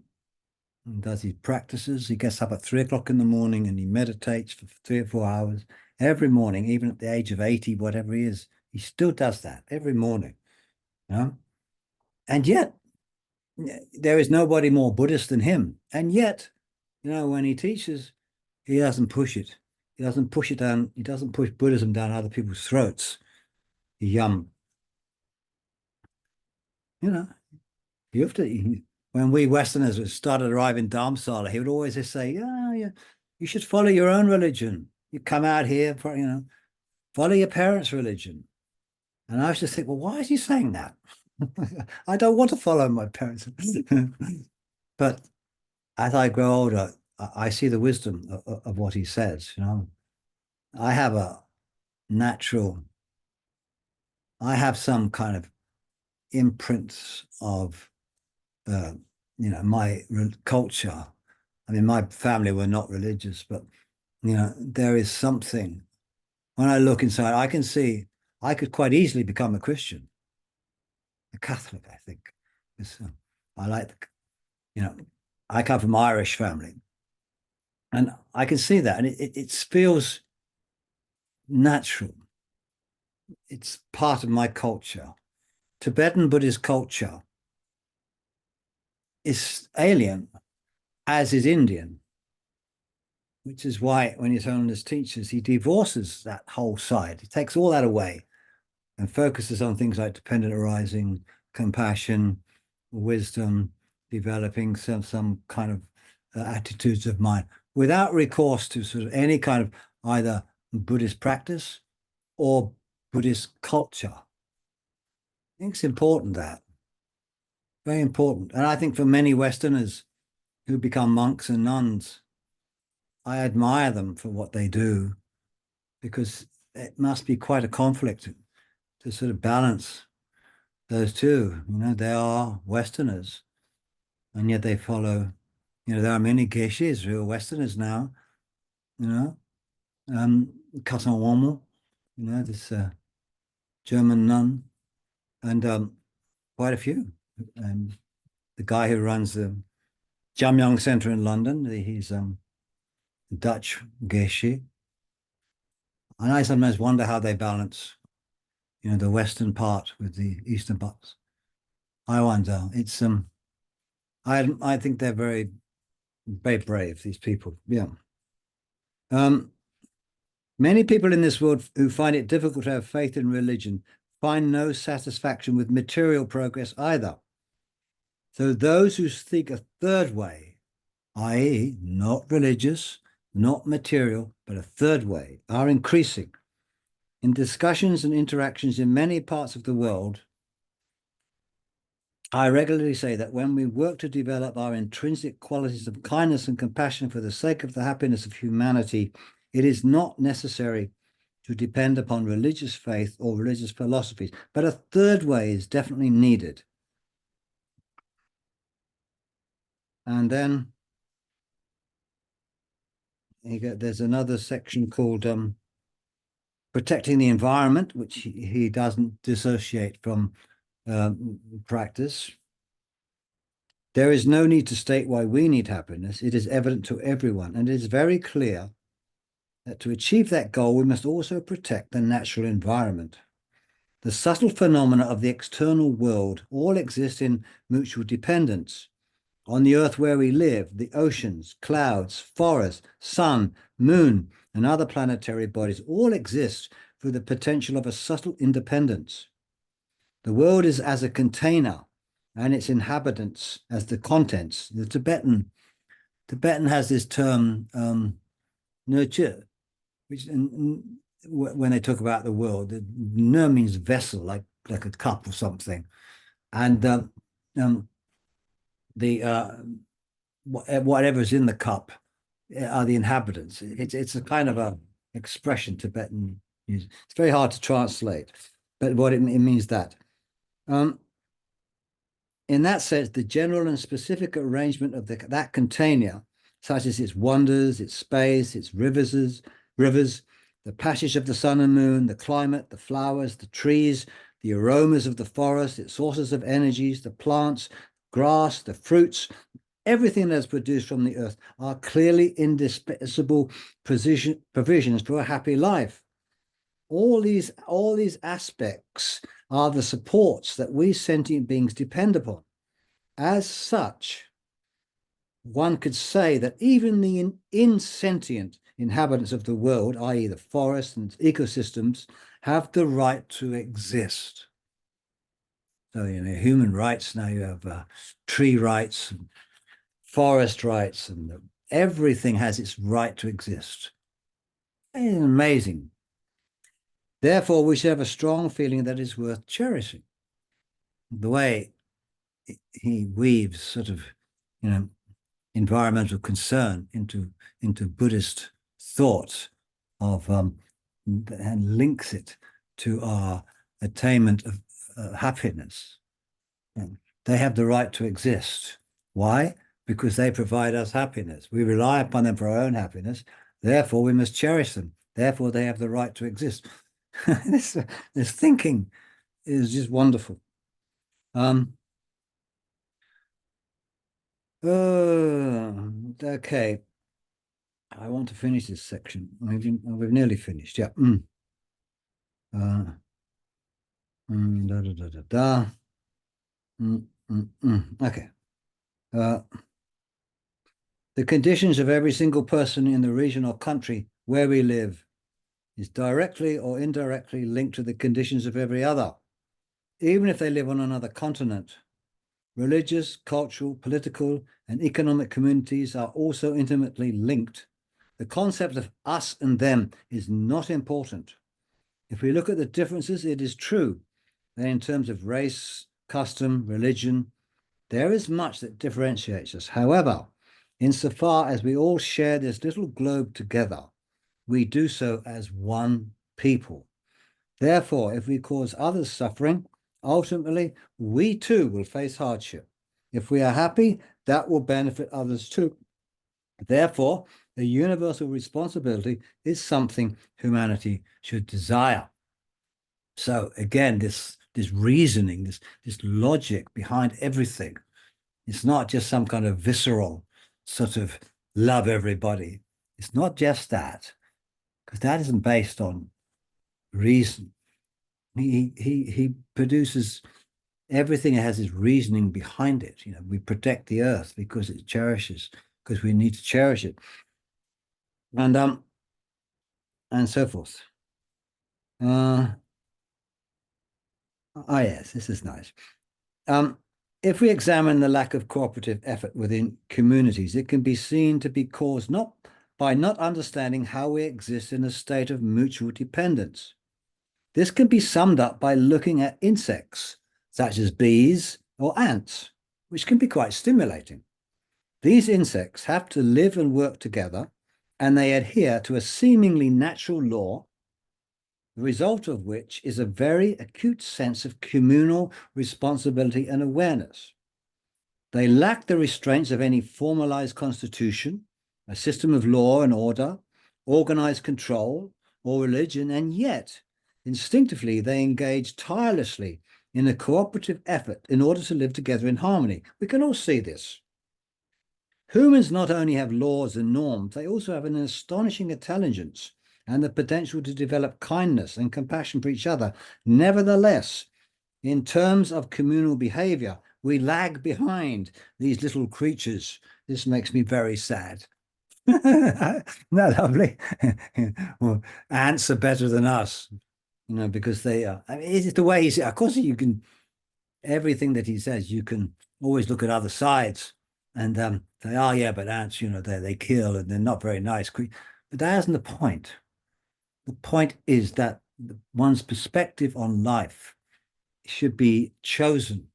Speaker 1: does his practices. He gets up at 3 o'clock in the morning and he meditates for 3 or 4 hours every morning, even at the age of 80, whatever he is. He still does that every morning, And yet, there is nobody more Buddhist than him. And yet, when he teaches, he doesn't push it. He doesn't push it down. He doesn't push Buddhism down other people's throats. You have to. When we Westerners started arriving in Dharamsala, he would always just say, yeah, you should follow your own religion. You come out here, follow your parents' religion. And I was just thinking, well, why is he saying that? I don't want to follow my parents. But as I grow older, I see the wisdom of what he says. I have some kind of imprints of, my culture. I mean, my family were not religious, but, there is something. When I look inside, I can see I could quite easily become a Christian, a Catholic, I think. I like, I come from Irish family, and I can see that, and it feels natural. It's part of my culture. Tibetan Buddhist culture is alien, as is Indian, which is why when His Holiness teaches, he divorces that whole side. He takes all that away and focuses on things like dependent arising, compassion, wisdom, developing some kind of attitudes of mind without recourse to sort of any kind of either Buddhist practice or Buddhist culture. I think it's important, that. Very important. And I think for many Westerners who become monks and nuns, I admire them for what they do, because it must be quite a conflict to sort of balance those two. They are Westerners, and yet they follow, there are many geishis who are Westerners now, Kasan Womo, this German nun, and quite a few. The guy who runs the Jamyang Center in London, he's Dutch Geshe. And I sometimes wonder how they balance, the Western part with the Eastern parts. I wonder. It's I think they're very, very brave, these people. Yeah. Many people in this world who find it difficult to have faith in religion find no satisfaction with material progress either. So those who seek a third way, i.e., not religious, not material, but a third way, are increasing. In discussions and interactions in many parts of the world, I regularly say that when we work to develop our intrinsic qualities of kindness and compassion for the sake of the happiness of humanity, it is not necessary to depend upon religious faith or religious philosophies, but a third way is definitely needed. And then there's another section called protecting the environment, which he doesn't dissociate from practice. There is no need to state why we need happiness. It is evident to everyone, and it is very clear that to achieve that goal, we must also protect the natural environment. The subtle phenomena of the external world all exist in mutual dependence. On the earth where we live, the oceans, clouds, forests, sun, moon, and other planetary bodies all exist through the potential of a subtle independence. The world is as a container, and its inhabitants as the contents. The Tibetan has this term, nurture, which when they talk about the world, the nur means vessel, like a cup or something, and whatever's in the cup are the inhabitants. It's a kind of a expression Tibetan use. It's very hard to translate, but what it means that. In that sense, the general and specific arrangement of that container, such as its wonders, its space, its rivers, the passage of the sun and moon, the climate, the flowers, the trees, the aromas of the forest, its sources of energies, the plants, grass, the fruits, everything that's produced from the earth are clearly indispensable provisions for a happy life. All these aspects are the supports that we sentient beings depend upon. As such, one could say that even the insentient inhabitants of the world, i.e. the forests and ecosystems, have the right to exist. So, human rights, now you have tree rights, and forest rights, and everything has its right to exist. It's amazing. Therefore, we should have a strong feeling that is worth cherishing. The way he weaves sort of, environmental concern into Buddhist thought of and links it to our attainment of happiness. And they have the right to exist. Why? Because they provide us happiness. We rely upon them for our own happiness. Therefore, we must cherish them. Therefore, they have the right to exist. This thinking is just wonderful. Okay. I want to finish this section. We've nearly finished. Yeah. Okay. The conditions of every single person in the region or country where we live is directly or indirectly linked to the conditions of every other, even if they live on another continent. Religious, cultural, political, and economic communities are also intimately linked. The concept of us and them is not important. If we look at the differences, it is true that in terms of race, custom, religion, there is much that differentiates us. However, insofar as we all share this little globe together, we do so as one people. Therefore, if we cause others suffering, ultimately, we too will face hardship. If we are happy, that will benefit others too. Therefore, the universal responsibility is something humanity should desire. So again, this reasoning, this logic behind everything, it's not just some kind of visceral sort of love everybody. It's not just that, because that isn't based on reason. He produces everything that has his reasoning behind it. We protect the earth because it cherishes, because we need to cherish it, and so forth. Yes, this is nice. If we examine the lack of cooperative effort within communities, it can be seen to be caused not by not understanding how we exist in a state of mutual dependence. This can be summed up by looking at insects, such as bees or ants, which can be quite stimulating. These insects have to live and work together, and they adhere to a seemingly natural law, the result of which is a very acute sense of communal responsibility and awareness. They lack the restraints of any formalized constitution, a system of law and order, organized control, or religion, and yet instinctively they engage tirelessly in a cooperative effort in order to live together in harmony. We can all see this. Humans not only have laws and norms, they also have an astonishing intelligence and the potential to develop kindness and compassion for each other. Nevertheless, in terms of communal behavior, we lag behind these little creatures. This makes me very sad. Isn't that lovely? Well, ants are better than us, because they are. I mean, it's the way he's, of course, you can, everything that he says, you can always look at other sides and say, oh, yeah, but ants, they kill and they're not very nice. But that isn't the point. The point is that one's perspective on life should be chosen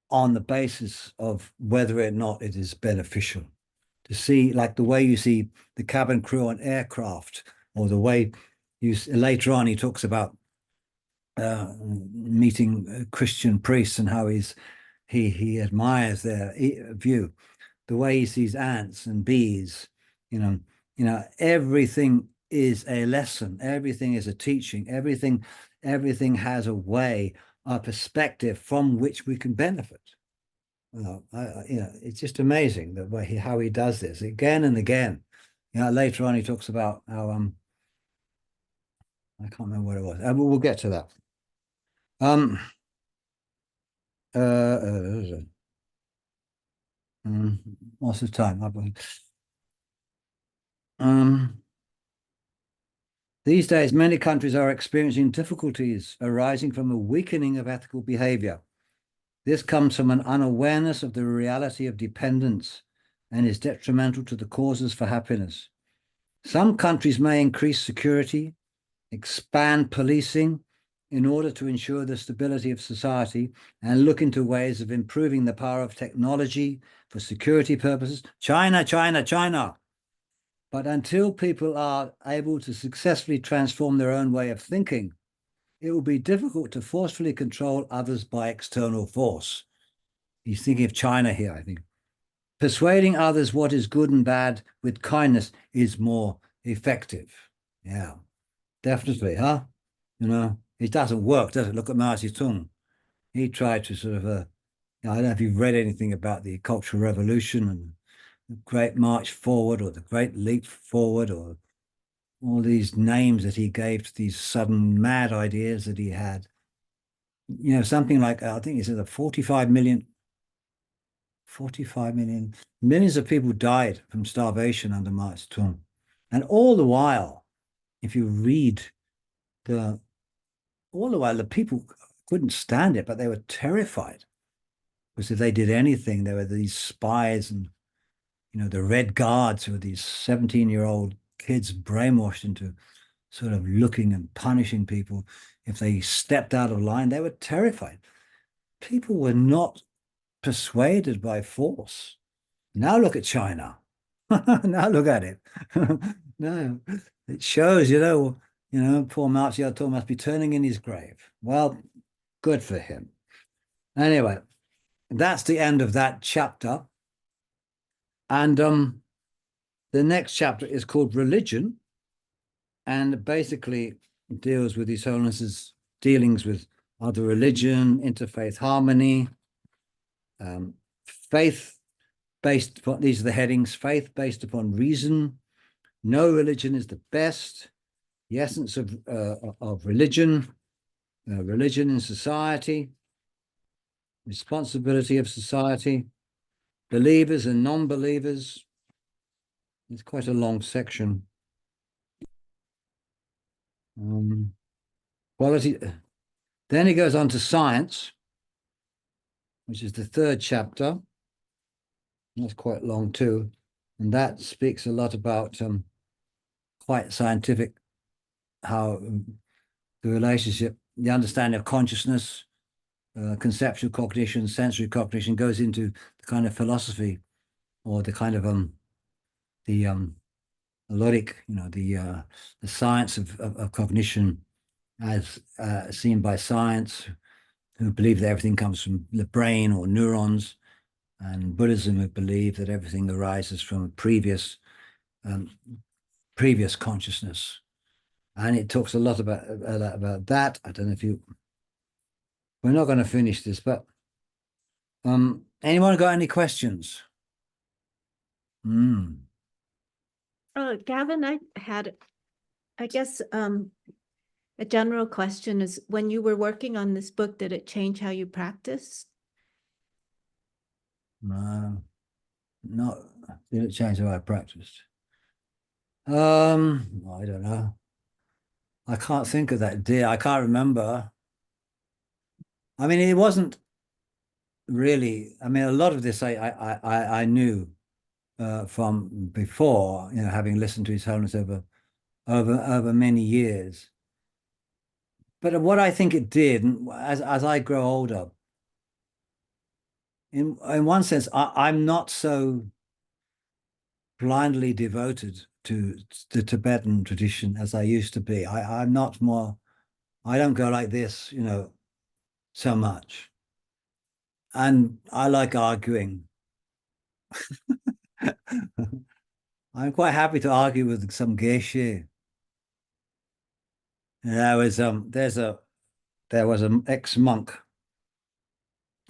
Speaker 1: on the basis of whether or not it is beneficial. To see, like the way you see the cabin crew on aircraft, or the way later on he talks about meeting Christian priests and how he admires their view, the way he sees ants and bees, everything is a lesson, everything is a teaching, everything has a way, a perspective from which we can benefit. It's just amazing the way how he does this again and again. Later on he talks about how I can't remember what it was. We'll get to that. What's the time? These days, many countries are experiencing difficulties arising from a weakening of ethical behavior. This comes from an unawareness of the reality of dependence and is detrimental to the causes for happiness. Some countries may increase security, expand policing in order to ensure the stability of society, and look into ways of improving the power of technology for security purposes. China, China, China. But until people are able to successfully transform their own way of thinking, it will be difficult to forcefully control others by external force. He's thinking of China here, I think. Persuading others what is good and bad with kindness is more effective. Yeah, definitely, huh? It doesn't work, does it? Look at Mao Zedong. He tried to sort of, I don't know if you've read anything about the Cultural Revolution and the Great March Forward or the Great Leap Forward, or all these names that he gave to these sudden mad ideas that he had. Something like, I think he said 45 million, millions of people died from starvation under Mao Zedong. And all the while, if you read all the while, the people couldn't stand it, but they were terrified. Because if they did anything, there were these spies and, the Red Guards, who were these 17-year-old kids brainwashed into sort of looking and punishing people. If they stepped out of line, they were terrified. People were not persuaded by force. Now look at China. Now look at it. No, it shows, poor Mao Zedong must be turning in his grave. Well, good for him. Anyway, that's the end of that chapter. And the next chapter is called Religion, and basically deals with His Holiness's dealings with other religion, interfaith harmony, faith based upon, these are the headings: faith based upon reason, no religion is the best, the essence of religion, religion in society, responsibility of society, believers and non-believers. It's quite a long section. Quality. Then he goes on to science, which is the third chapter. That's quite long too. And that speaks a lot about quite scientific, how the relationship, the understanding of consciousness, conceptual cognition, sensory cognition, goes into the kind of philosophy, or the kind of the logic, the science of cognition, as seen by science, who believe that everything comes from the brain or neurons, and Buddhism, who believe that everything arises from previous consciousness. And it talks a lot about that. I don't know if we're not going to finish this, but anyone got any questions?
Speaker 3: Gavin, I had, I guess, a general question is, when you were working on this book, did it change how you practice?
Speaker 1: No, not did it change how I practiced? I don't know. I can't think of that, dear. I can't remember. I mean, it wasn't really. I mean, a lot of this I knew from before, having listened to His Holiness over many years. But what I think it did, as I grow older, in one sense, I'm not so blindly devoted to the Tibetan tradition as I used to be. I'm not more. I don't go like this, so much. And I like arguing. I'm quite happy to argue with some geshe. There was an ex-monk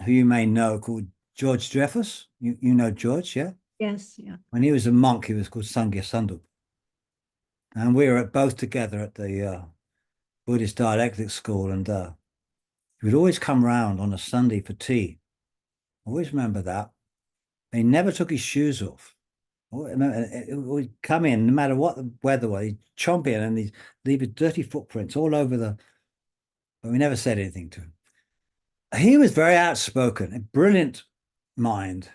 Speaker 1: who you may know called George Dreyfus. You know George, yeah?
Speaker 3: Yes, yeah.
Speaker 1: When he was a monk, he was called Sangye Sandup. And we were both together at the Buddhist dialectic school, and he would always come round on a Sunday for tea. I always remember that. He never took his shoes off. He'd come in, no matter what the weather was, he'd chomp in and he'd leave his dirty footprints all over but we never said anything to him. He was very outspoken, a brilliant mind,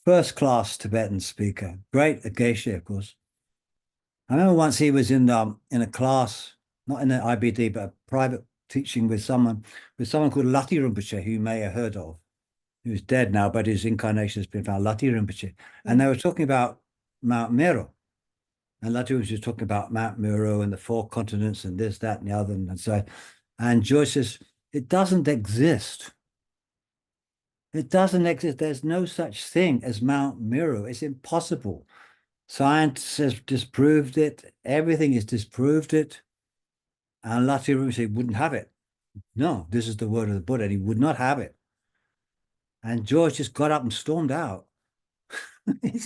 Speaker 1: first-class Tibetan speaker, great geshe, of course. I remember once he was in a class, not in the IBD, but a private teaching with someone called Lati Rinpoche, who you may have heard of. He was dead now, but his incarnation has been found, Lati Rinpoche. And they were talking about Mount Meru. And Lati was just talking about Mount Meru and the 4 continents and this, that, and the other. And so, and Joyce says, it doesn't exist. It doesn't exist. There's no such thing as Mount Meru. It's impossible. Science has disproved it. Everything has disproved it. And Lati Rinpoche wouldn't have it. No, this is the word of the Buddha. And he would not have it. And George just got up and stormed out. He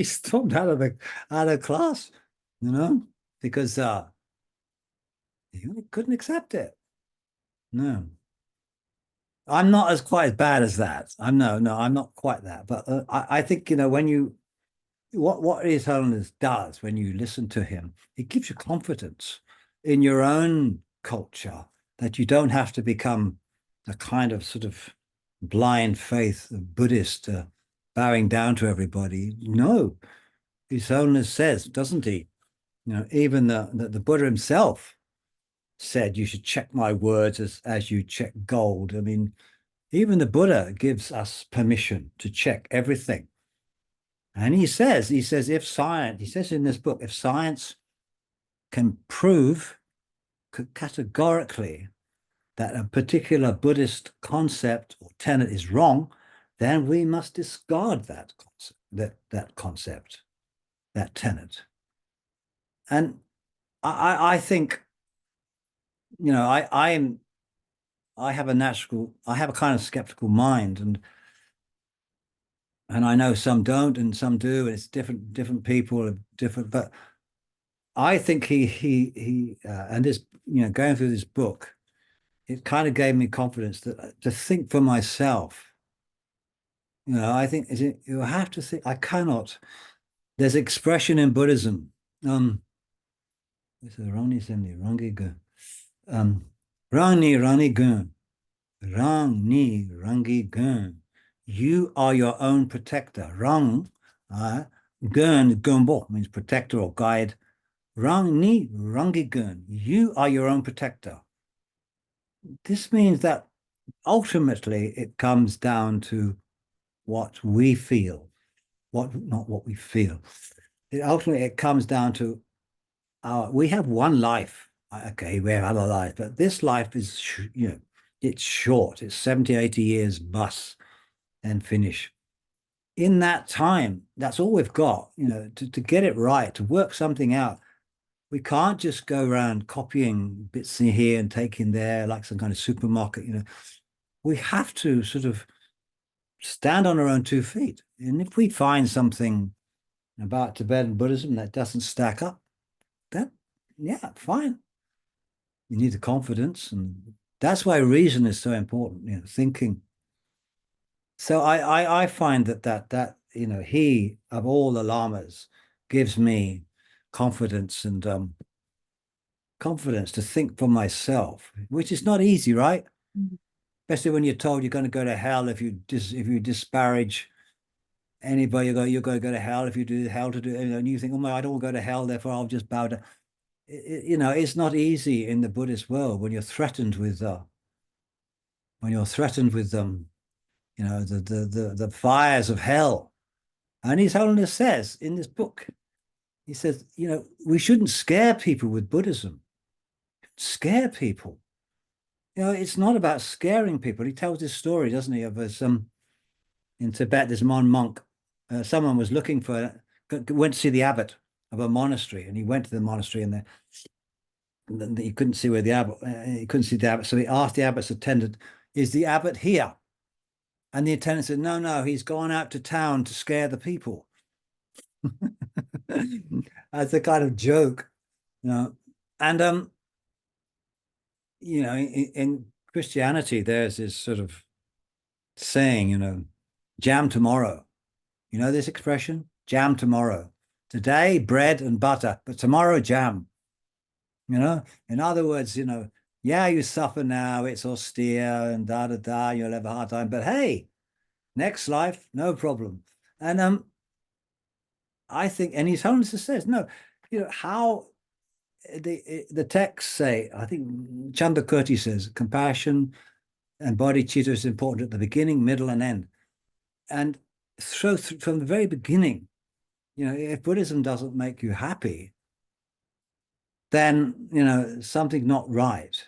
Speaker 1: stormed out of class, because he couldn't accept it. No, I'm not quite as bad as that. I'm not quite that. But I think when what His Holiness does when you listen to him, it gives you confidence in your own culture that you don't have to become a kind of sort of blind faith Buddhist, bowing down to everybody. No, His Holiness says, doesn't he? Even the Buddha himself said you should check my words as you check gold. I mean, even the Buddha gives us permission to check everything. And he says if science, he says in this book, if science can prove categorically that a particular Buddhist concept or tenet is wrong, then we must discard that concept, that tenet. And I think, I have a kind of skeptical mind, and I know some don't and some do, and it's different people are different, but I think he and this, going through this book, it kind of gave me confidence to think for myself. I think you have to think. I cannot. There's expression in Buddhism. This is Rani Semni, Rangi Gun. Rani Rani Gun. Rang Ni Rangi Gun. You are your own protector. Rang, Gun, Gunbo means protector or guide. Rang Ni Rangi Gun. You are your own protector. This means that ultimately it comes down to what we feel, not what we feel. Ultimately it comes down to we have one life. Okay, we have other lives, but this life is, it's short. It's 70, 80 years bus and finish. In that time, that's all we've got, to get it right, to work something out. We can't just go around copying bits in here and taking there like some kind of supermarket, We have to sort of stand on our own 2 feet. And if we find something about Tibetan Buddhism that doesn't stack up, then yeah, fine. You need the confidence, and that's why reason is so important, you know, thinking. So I find that you know, he of all the lamas gives me confidence and confidence to think for myself, which is not easy, right?
Speaker 3: Mhm.
Speaker 1: Especially when you're told you're going to go to hell if you disparage anybody. You're going to go to hell if you do hell to do, you know, and you think, oh my, I don't want to go to hell, therefore I'll just bow down. You know, it's not easy in the Buddhist world when you're threatened with you know, the fires of hell. And His Holiness says in this book, he says, you know, we shouldn't scare people with Buddhism. Scare people. You know, it's not about scaring people. He tells this story, doesn't he, of some in Tibet, this one monk, someone was looking for, went to see the abbot of a monastery, and he went to the monastery, and he couldn't see where the abbot, he couldn't see the abbot, so he asked the abbot's attendant, "Is the abbot here?" And the attendant said, "No, no, he's gone out to town to scare the people." As a kind of joke, you know. And you know, in Christianity, there's this sort of saying, you know, jam tomorrow. You know this expression? Jam tomorrow. Today, bread and butter, but tomorrow, jam. You know, in other words, you know, yeah, you suffer now, it's austere and da da da, you'll have a hard time, but hey, next life, no problem. And I think, and His Holiness says, no, you know, how the texts say, I think Chandra Kirti says, compassion and bodhicitta is important at the beginning, middle, and end. And so from the very beginning, you know, if Buddhism doesn't make you happy, then, you know, something's not right.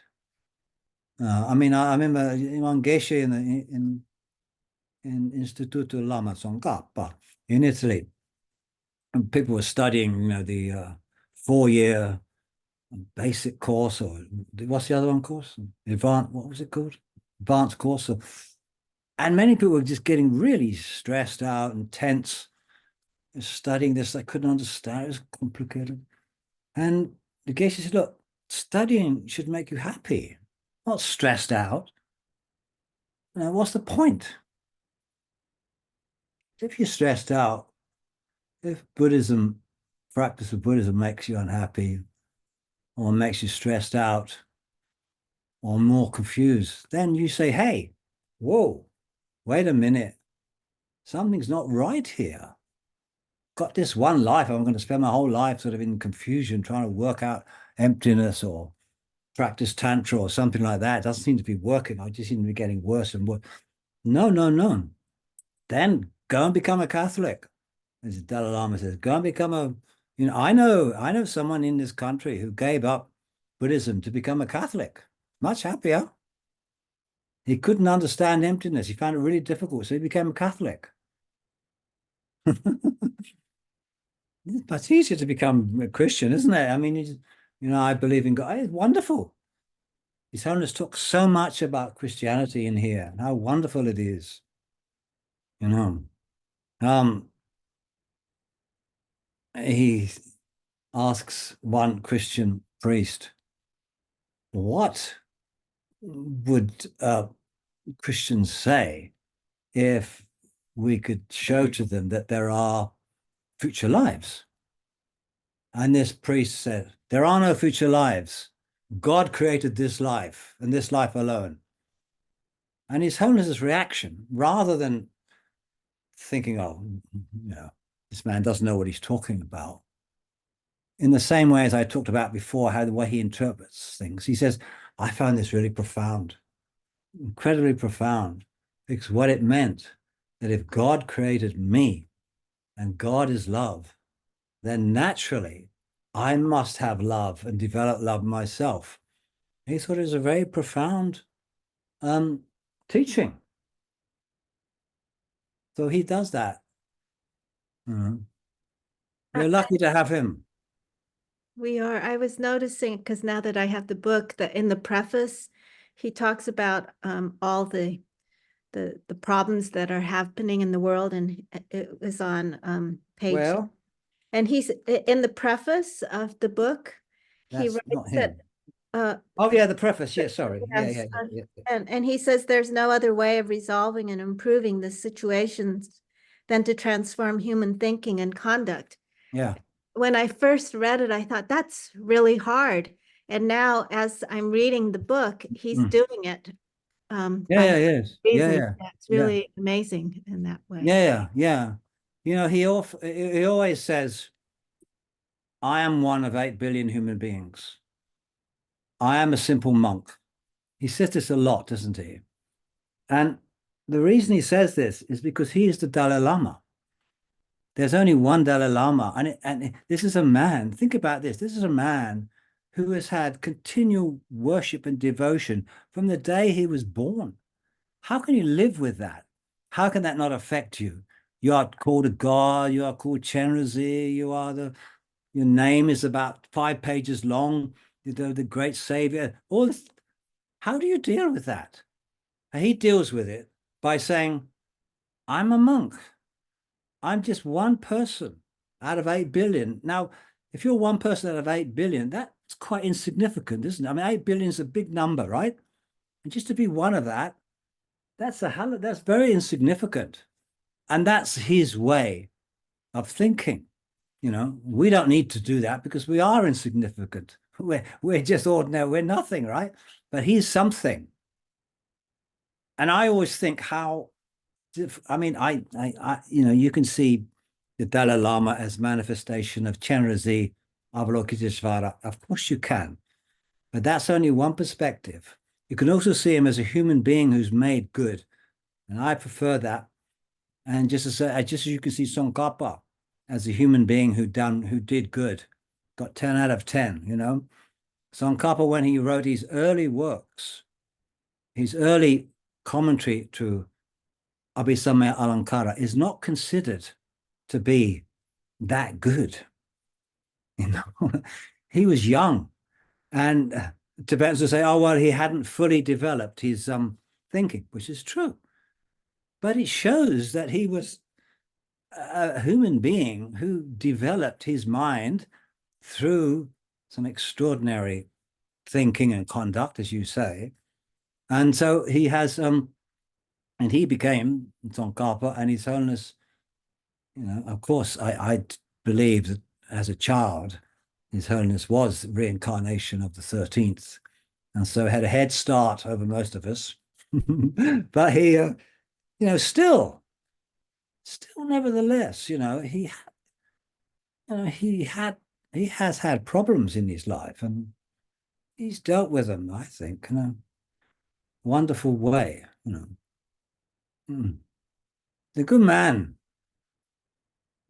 Speaker 1: I mean, I remember in Geshe in Istituto Lama Tsongkhapa in Italy, and people were studying, you know, the 4-year basic course, or what's the other one course? Advanced, what was it called? Advanced course. And many people were just getting really stressed out and tense studying this. They couldn't understand. It was complicated. And the Geshe said, look, studying should make you happy, not stressed out. You know, what's the point? If you're stressed out, if Buddhism, practice of Buddhism makes you unhappy or makes you stressed out or more confused, then you say, hey, whoa, wait a minute. Something's not right here. Got this one life. I'm going to spend my whole life sort of in confusion, trying to work out emptiness or practice tantra or something like that. It doesn't seem to be working. I just seem to be getting worse and worse. No, no, no. Then go and become a Catholic. As the Dalai Lama says, go and become you know, I know someone in this country who gave up Buddhism to become a Catholic. Much happier. He couldn't understand emptiness. He found it really difficult, so he became a Catholic. It's easier to become a Christian, isn't it? I mean, you know, I believe in God. It's wonderful. His Holiness talks so much about Christianity in here and how wonderful it is. You know, he asks one Christian priest, what would Christians say if we could show to them that there are future lives? And this priest said, there are no future lives. God created this life and this life alone. And His Holiness's reaction, rather than thinking, oh, you know, this man doesn't know what he's talking about, in the same way as I talked about before, how the way he interprets things, he says, I found this really profound, incredibly profound, because what it meant that if God created me and God is love, then naturally I must have love and develop love myself. He thought it was a very profound teaching. So he does that. We're lucky to have him.
Speaker 3: We are. I was noticing, because now that I have the book, that in the preface, he talks about all the problems that are happening in the world, and it was on page
Speaker 1: Well,
Speaker 3: And he's in the preface of the book, he
Speaker 1: That's not
Speaker 3: writes
Speaker 1: him.
Speaker 3: that
Speaker 1: Oh yeah, the preface. Yeah, sorry.
Speaker 3: yes,
Speaker 1: Yeah.
Speaker 3: and he says there's no other way of resolving and improving the situations than to transform human thinking and conduct.
Speaker 1: Yeah.
Speaker 3: When I first read it, I thought that's really hard. And now, as I'm reading the book, he's doing it.
Speaker 1: Yes.
Speaker 3: Reason.
Speaker 1: Yeah.
Speaker 3: That's really amazing in that way.
Speaker 1: Yeah. You know, he always says, I am one of 8 billion human beings. I am a simple monk. He says this a lot, doesn't he? And the reason he says this is because he is the Dalai Lama. There's only one Dalai Lama. And this is a man, think about this. This is a man who has had continual worship and devotion from the day he was born. How can you live with that? How can that not affect you? You are called a god, you are called Chenrezig, your name is about 5 pages long, the great savior. All this, how do you deal with that? And he deals with it by saying, I'm a monk. I'm just one person out of 8 billion. Now, if you're one person out of 8 billion, that's quite insignificant, isn't it? I mean, 8 billion is a big number, right? And just to be one of that, that's very insignificant. And that's his way of thinking. You know, we don't need to do that because we are insignificant. We're just ordinary, we're nothing, right? But he's something. And I always think how, I mean, you know, you can see the Dalai Lama as manifestation of Chenrezig Avalokiteshvara. Of course you can, but that's only one perspective. You can also see him as a human being who's made good. And I prefer that. And just as you can see Tsongkhapa as a human being who did good, got 10 out of 10, you know. Tsongkhapa, when he wrote his early works, his early commentary to Abhisamaya Alankara is not considered to be that good. You know, he was young, and Tibetans will say, "Oh well, he hadn't fully developed his thinking," which is true. But it shows that he was a human being who developed his mind through some extraordinary thinking and conduct, as you say. And so he has, and he became Tsongkhapa, and His Holiness, you know, of course, I believe that as a child, His Holiness was reincarnation of the 13th, and so had a head start over most of us. But he, you know, still, nevertheless, you know, he has had problems in his life, and he's dealt with them, I think, in a wonderful way, you know. The good man.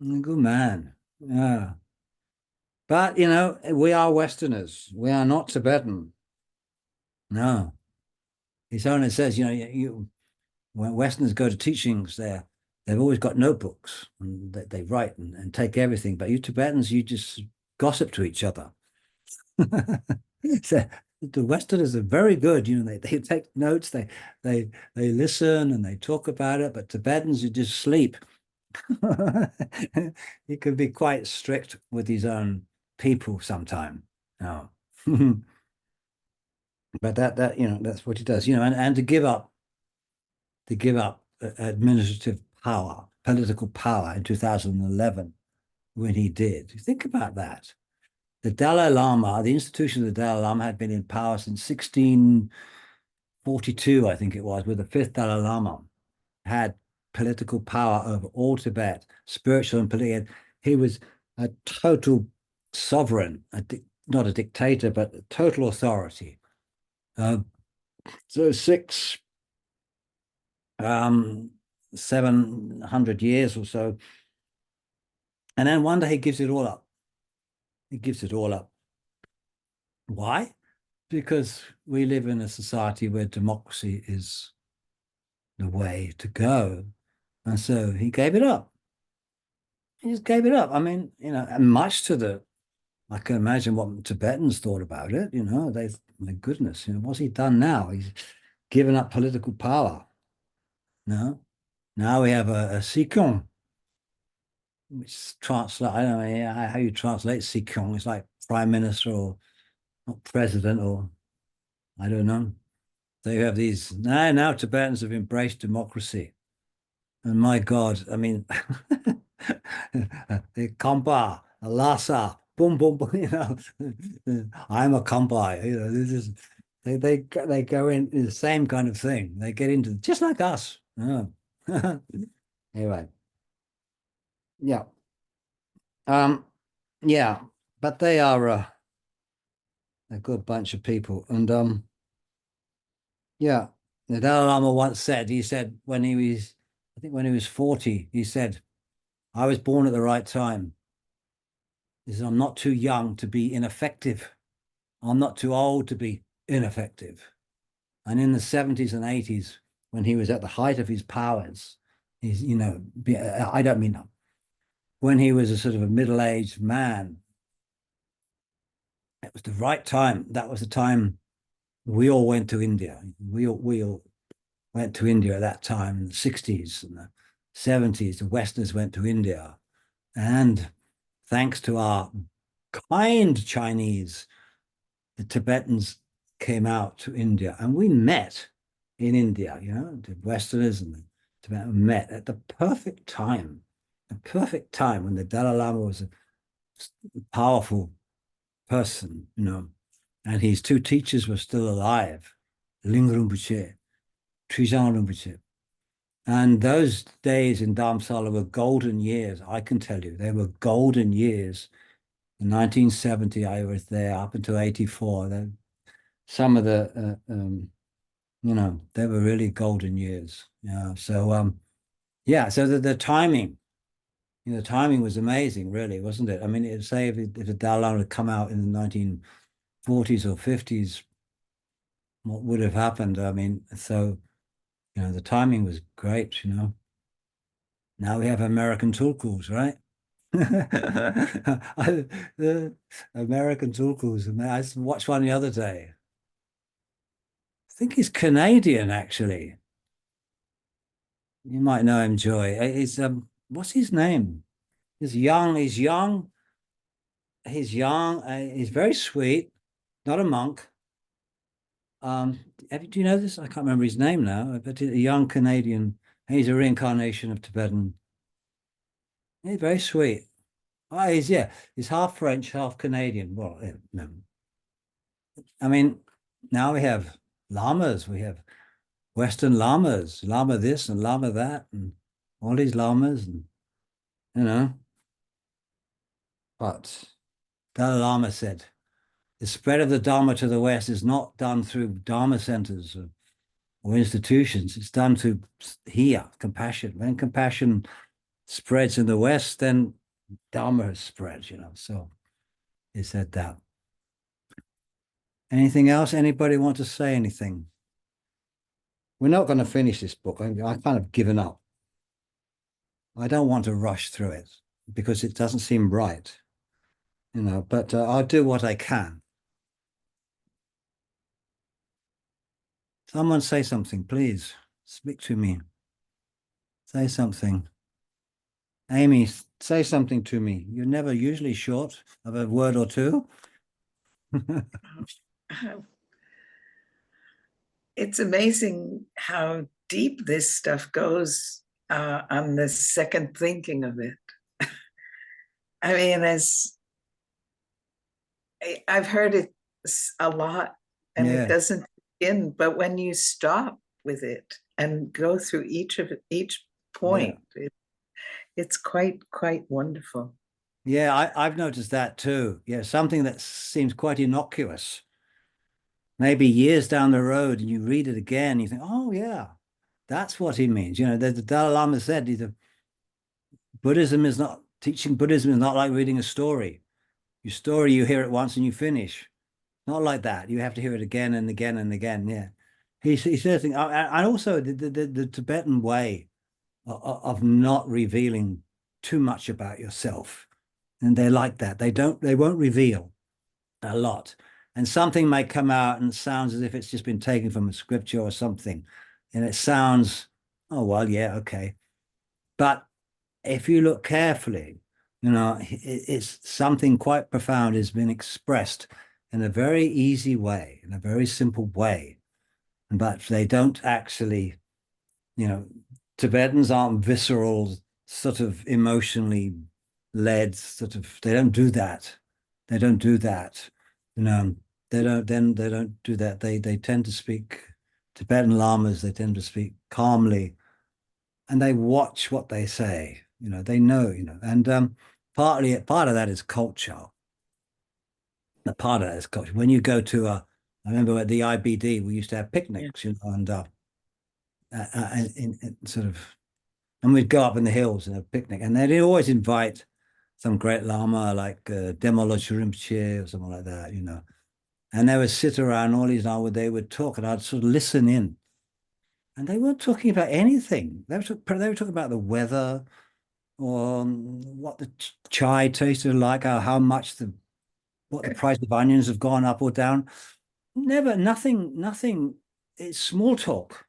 Speaker 1: A good man. Yeah. But, you know, we are Westerners. We are not Tibetan. No. His Holiness says, you know, when Westerners go to teachings, they've always got notebooks and they write and take everything. But you Tibetans, you just gossip to each other. So the Westerners are very good. You know, they take notes, they listen and they talk about it. But Tibetans, you just sleep. He could be quite strict with his own people sometime. Oh. But that you know, that's what he does, you know, and to give up administrative power, political power in 2011 when he did. Think about that. The Dalai Lama, the institution of the Dalai Lama had been in power since 1642, I think it was, with the 5th Dalai Lama, had political power over all Tibet, spiritual and political. He was a total sovereign, not a dictator, but a total authority. So 700 years or so. And then one day he gives it all up. He gives it all up. Why? Because we live in a society where democracy is the way to go. And so he gave it up. He just gave it up. I mean, you know, and much to I can imagine what Tibetans thought about it, you know, my goodness, you know, what's he done now? He's given up political power. No, now we have a Sikon. which translate, I don't know how you translate Sikong. It's like prime minister or not president, or I don't know. So you have these now Tibetans have embraced democracy. And my God, I mean, the Kampa, Lhasa, boom, boom, boom, I'm a Kampa, this is they go in the same kind of thing. They get into just like us. Oh. Anyway, yeah, yeah, but they are a good bunch of people, and yeah, the Dalai Lama once said, he said when he was, I think when he was 40, he said, I was born at the right time. He said, I'm not too young to be ineffective. I'm not too old to be ineffective. And in the 70s and 80s, when he was at the height of his powers, he's, I don't mean when he was a sort of a middle-aged man, it was the right time. That was the time we all went to India. We all went to India at that time in the 60s and the 70s. The Westerners went to India. And thanks to our kind Chinese, the Tibetans came out to India, and we met in India, the Westerners and the Tibetans met at the perfect time when the Dalai Lama was a powerful person, and his two teachers were still alive, Ling Rinpoche, Trizang Rinpoche. And those days in Dharamsala were golden years, I can tell you. They were golden years. In 1970, I was there up until 84. Some of the, they were really golden years. Yeah. So, so the timing, the timing was amazing, really, wasn't it? I mean, it'd say if the Dalai Lama had come out in the 1940s or 50s, what would have happened? I mean, so, the timing was great, Now we have American tulkus, right? The American tulkus. I watched one the other day. I think he's Canadian, actually. You might know him, Joy. He's what's his name? He's young. He's young. He's young. He's very sweet. Not a monk. Do you know this? I can't remember his name now, but a young Canadian. He's a reincarnation of Tibetan. He's very sweet. Oh, he's half French, half Canadian. Well, no. I mean, now we have lamas. We have Western lamas, lama this and lama that, and all these lamas, and But Dalai Lama said, the spread of the Dharma to the West is not done through Dharma centers or institutions. It's done through here, compassion. When compassion spreads in the West, then Dharma has spread, So he said that. Anything else? Anybody want to say anything? We're not going to finish this book. I kind of given up. I don't want to rush through it because it doesn't seem right, but I'll do what I can. Someone say something, please. Speak to me. Say something. Amy, say something to me. You're never usually short of a word or two.
Speaker 4: It's amazing how deep this stuff goes on the second thinking of it. I mean, I've heard it a lot, and it doesn't begin, but when you stop with it and go through each point, it's quite wonderful.
Speaker 1: Yeah, I've noticed that too. Yeah, something that seems quite innocuous. Maybe years down the road, and you read it again, you think, oh yeah, that's what he means. The Dalai Lama said, Buddhism is not like reading a story. Your story, you hear it once and you finish. Not like that. You have to hear it again and again and again. Yeah. He says, and also the Tibetan way of not revealing too much about yourself. And they like that. They won't reveal a lot. And something may come out and it sounds as if it's just been taken from a scripture or something. And it sounds, oh, well, yeah, okay. But if you look carefully, you know, it's something quite profound has been expressed in a very easy way, in a very simple way. But they don't actually, you know, Tibetans aren't visceral, sort of emotionally led, sort of, they don't do that. They don't do that. You know, they don't do that. They tend to speak, Tibetan lamas, they tend to speak calmly, and they watch what they say. You know, they know, you know, and part of that is culture. A part of that is culture. When you go to I remember at the IBD, we used to have picnics, you know, and sort of, and we'd go up in the hills and have a picnic, and they'd always invite some great lama like Demoloj Rinpoche or something like that, you know, and they would sit around all these hours, they would talk, and I'd sort of listen in, and they weren't talking about anything. They were talking about the weather, or what the chai tasted like, how much what the price of onions have gone up or down. Never, nothing. It's small talk,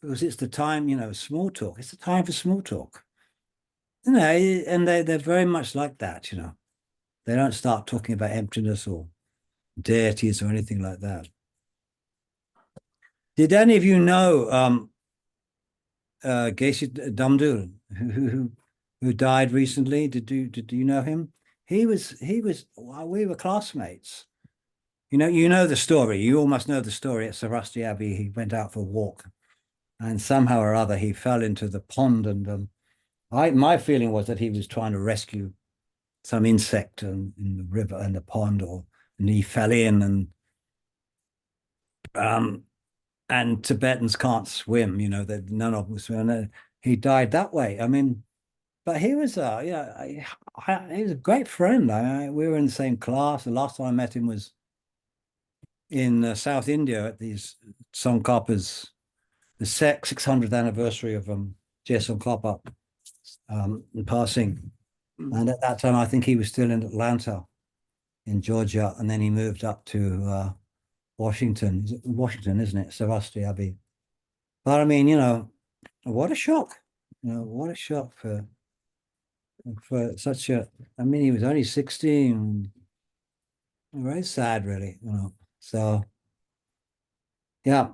Speaker 1: because it's the time, you know, small talk. It's the time for small talk. You know, and they're very much like that, you know. They don't start talking about emptiness or deities or anything like that. Did any of you know Geshe Damdul, who died recently? Did you know him? We were classmates. You know the story. You almost know the story. At Sarasti Abbey, he went out for a walk, and somehow or other he fell into the pond. And my feeling was that he was trying to rescue some insect in the river and the pond, and he fell in, and Tibetans can't swim. You know that none of them swim. And he died that way. I mean, but he was he was a great friend. We were in the same class. The last time I met him was in South India at these Tsongkhapa's, the 600th anniversary of Je Tsongkhapa passing. And at that time, I think he was still in Atlanta, in Georgia, and then he moved up to Washington. Washington, isn't it? Sarasti Abbey. But I mean, you know, what a shock. You know, what a shock for such a, I mean, he was only 16. Very sad, really, you know. So, yeah,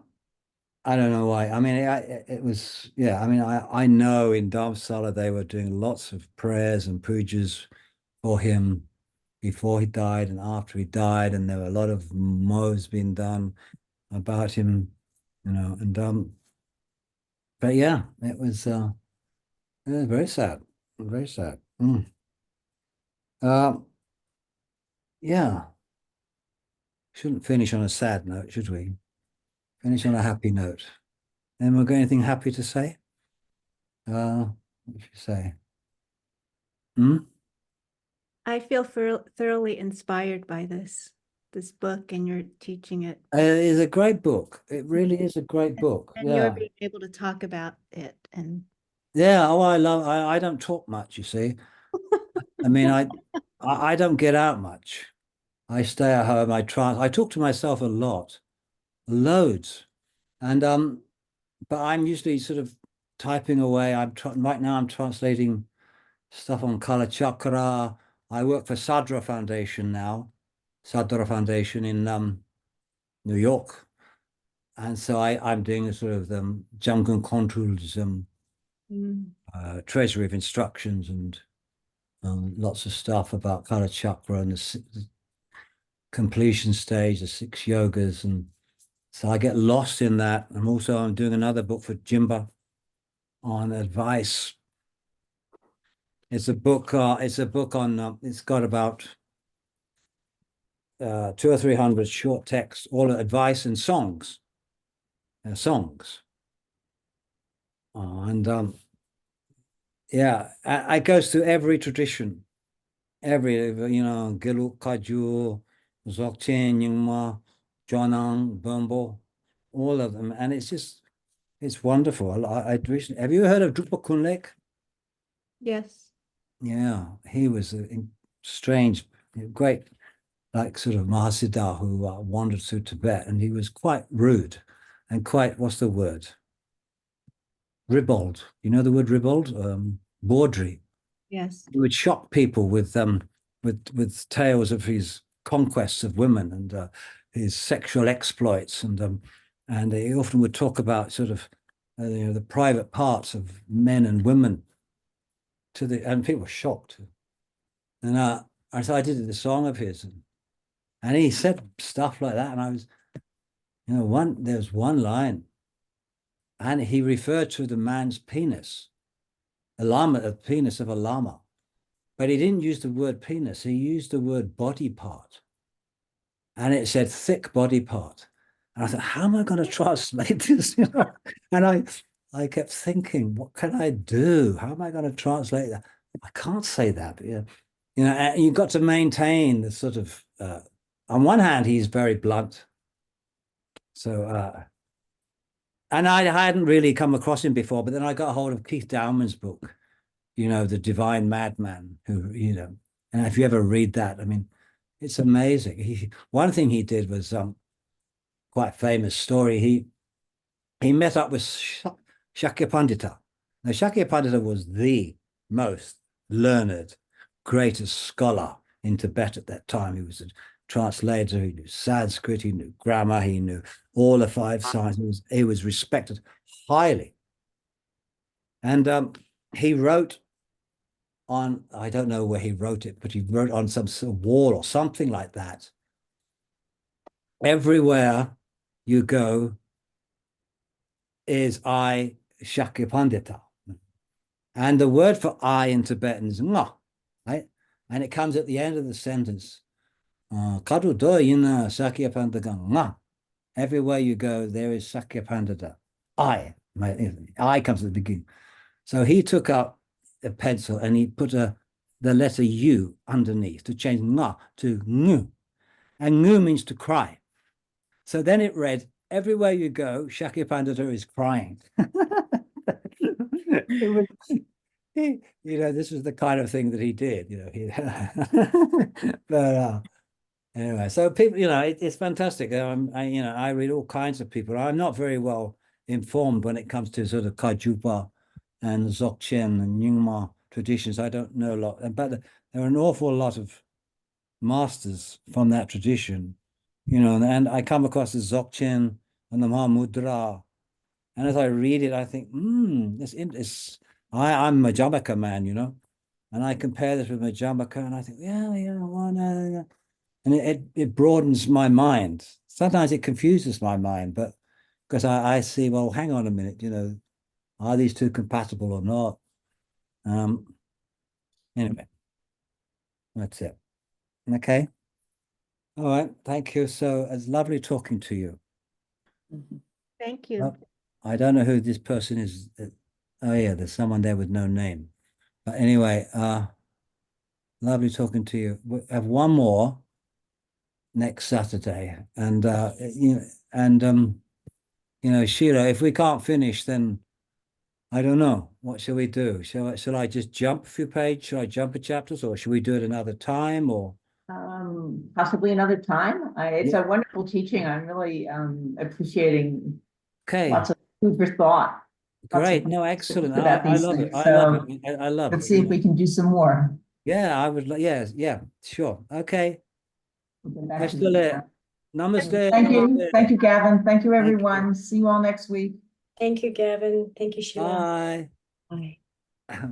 Speaker 1: I don't know why. I mean, it was, yeah, I mean, I know in Dharamsala they were doing lots of prayers and pujas for him before he died and after he died, and there were a lot of mohs being done about him, you know, and but yeah, it was very sad, very sad. Yeah, shouldn't finish on a sad note, should we? Finish on a happy note. Anyone got anything happy to say? What should you say?
Speaker 3: I feel thoroughly inspired by this book, and you're teaching it.
Speaker 1: It is a great book. It really is a great book.
Speaker 3: And you're being able to talk about it. And
Speaker 1: yeah, I don't talk much, you see. I mean, I don't get out much. I stay at home. I talk to myself a lot, loads. And but I'm usually sort of typing away. Right now I'm translating stuff on Kala Chakra. I work for Sadra Foundation now, Sadra Foundation in New York. And so I'm doing a sort of Jamgon Controls, treasury of instructions, and lots of stuff about Kala Chakra and the completion stage, the 6 yogas. And so I get lost in that. I'm doing another book for Jimba on advice. It's a book on, it's got about 200 or 300 short texts, all advice and songs. Yeah, it goes through every tradition, you know, Geluk Kaju, Dzogchen, Nyingma, Jonang, Bumbo, all of them. And it's wonderful. Have you heard of Drukpa Kunlek?
Speaker 3: yes.
Speaker 1: Yeah, he was a strange, great, like sort of Mahasiddha who wandered through Tibet, and he was quite rude and quite, what's the word? Ribald. You know the word ribald? Baudry.
Speaker 3: Yes.
Speaker 1: He would shock people with tales of his conquests of women and his sexual exploits, and he often would talk about sort of the private parts of men and women and people were shocked. And so I did the song of his, and he said stuff like that, and I was, there's one line, and he referred to the man's penis, a penis of a lama. But he didn't use the word penis. He used the word body part. And it said thick body part. And I thought, how am I going to translate this? And I kept thinking, what can I do? How am I going to translate that? I can't say that. But, you've got to maintain the sort of, on one hand, he's very blunt. So, and I hadn't really come across him before, but then I got a hold of Keith Dowman's book, The Divine Madman, who, and if you ever read that, I mean, it's amazing. One thing he did was quite famous story. He met up with Shakyapandita. Now, Shakyapandita was the most learned, greatest scholar in Tibet at that time. He was a translator, he knew Sanskrit, he knew grammar, he knew all the 5 sciences. He was respected highly. And he wrote on, I don't know where he wrote it, but he wrote on some sort of wall or something like that. Everywhere you go is I Shakyapandita. And the word for I in Tibetan is nga, right? And it comes at the end of the sentence. Kadu do yina Shakyapandita nga. Everywhere you go, there is Shakyapandita. I comes at the beginning. So he took up a pencil and he put the letter U underneath to change nga to ngu. And ngu means to cry. So then it read, everywhere you go, Shakyapandita is crying. This was the kind of thing that he did, But anyway, so people, it's fantastic. I read all kinds of people. I'm not very well informed when it comes to sort of Kajupa and Dzogchen and Nyingma traditions. I don't know a lot, but there are an awful lot of masters from that tradition, and I come across the Dzogchen and the Mahamudra, and as I read it, I think, I'm a Majamaka man, and I compare this with Majamaka, and I think, and it broadens my mind. Sometimes it confuses my mind, but because I see, well, hang on a minute, are these two compatible or not? Anyway, that's it. Okay. All right. Thank you. So it's lovely talking to you.
Speaker 3: Thank you.
Speaker 1: I don't know who this person is. Oh yeah, there's someone there with no name. But anyway, lovely talking to you. We have one more next Saturday, and Sheila, if we can't finish, then I don't know. What shall we do? Shall I just jump a few pages? Shall I jump a chapters, or should we do it another time? Or
Speaker 5: possibly another time. It's a wonderful teaching. I'm really appreciating lots of food for thought.
Speaker 1: Great. No, excellent. I love it. I love it. I love it.
Speaker 5: Let's see if we can do some more.
Speaker 1: Yeah, I would. Yeah, sure. Okay.
Speaker 5: Namaste.
Speaker 1: Namaste.
Speaker 5: Thank you, Gavin. Thank you, everyone. See you all next week.
Speaker 2: Thank you, Gavin. Thank you, Sheila.
Speaker 1: Bye.
Speaker 2: Bye.